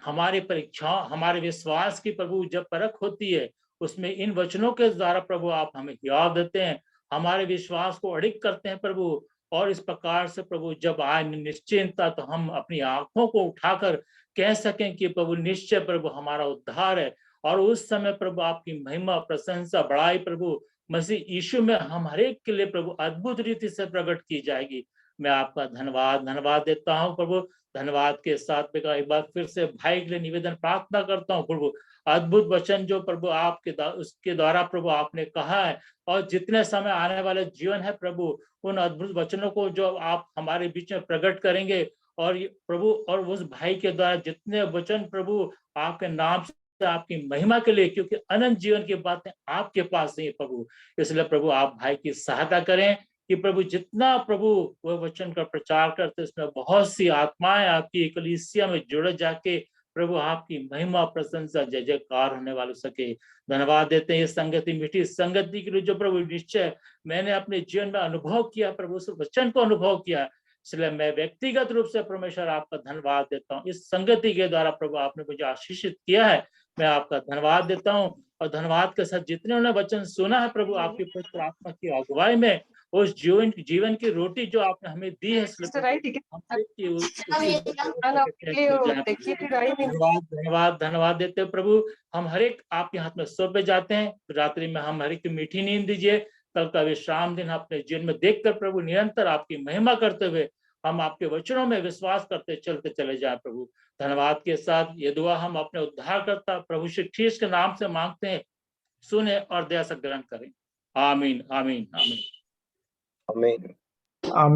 हमारी परीक्षा, हमारे विश्वास की प्रभु जब परख होती है उसमें इन वचनों के द्वारा प्रभु आप हमें याद देते हैं, हमारे विश्वास को अडिग करते हैं प्रभु। और इस प्रकार से प्रभु जब आए निश्चिंतता तो हम अपनी आंखों को उठाकर कह सकें कि प्रभु निश्चय प्रभु हमारा उद्धार है। और उस समय प्रभु आपकी महिमा, प्रशंसा, बड़ाई प्रभु मसीह यीशु में हम हर एक के लिए प्रभु अद्भुत रीति से प्रकट की जाएगी। मैं आपका धन्यवाद देता हूँ प्रभु। धन्यवाद के साथ एक बार फिर से भाई के लिए निवेदन प्रार्थना करता हूँ प्रभु, अद्भुत वचन जो प्रभु आपके उसके द्वारा प्रभु आपने कहा है, और जितने समय आने वाले जीवन है प्रभु उन अद्भुत वचनों को जो आप हमारे बीच में प्रकट करेंगे, और प्रभु और उस भाई के द्वारा जितने वचन प्रभु आपके नाम से आपकी महिमा के लिए, क्योंकि अनंत जीवन की बातें आपके पास नहीं है प्रभु, इसलिए प्रभु आप भाई की सहायता करें कि प्रभु जितना प्रभु वह वचन का प्रचार करते उसमें बहुत सी आत्माएं आपकी कलीसिया में जुड़ जाके प्रभु आपकी महिमा, प्रशंसा, जय जयकार होने वाले सके। धन्यवाद देते हैं इस संगति, मीठी संगति के लिए जो प्रभु निश्चय मैंने अपने जीवन में अनुभव किया प्रभु, उस वचन को अनुभव किया, इसलिए मैं व्यक्तिगत रूप से परमेश्वर आपका धन्यवाद देता हूँ। इस संगति के द्वारा प्रभु आपने मुझे आशीषित किया है, मैं आपका धन्यवाद देता हूँ। और धन्यवाद के साथ जितने उन्होंने वचन सुना है प्रभु आपकी पवित्र आत्मा की अगुवाई में उस जीवन की रोटी जो आपने हमें दी है, धन्यवाद देते प्रभु। हम हर एक आपके हाथ में सौंपे जाते हैं, रात्रि में हम हर एक की मीठी नींद दीजिए, कल का विश्राम दिन अपने जीवन में देखकर प्रभु निरंतर आपकी महिमा करते हुए हम आपके वचनों में विश्वास करते चलते चले जाए प्रभु। धन्यवाद के साथ ये दुआ हम अपने उद्धारकर्ता प्रभु श्री ख्रीस्त के नाम से मांगते हैं, सुने और दया से ग्रहण करें। आमीन आमीन आमीन आमीन। आमीन।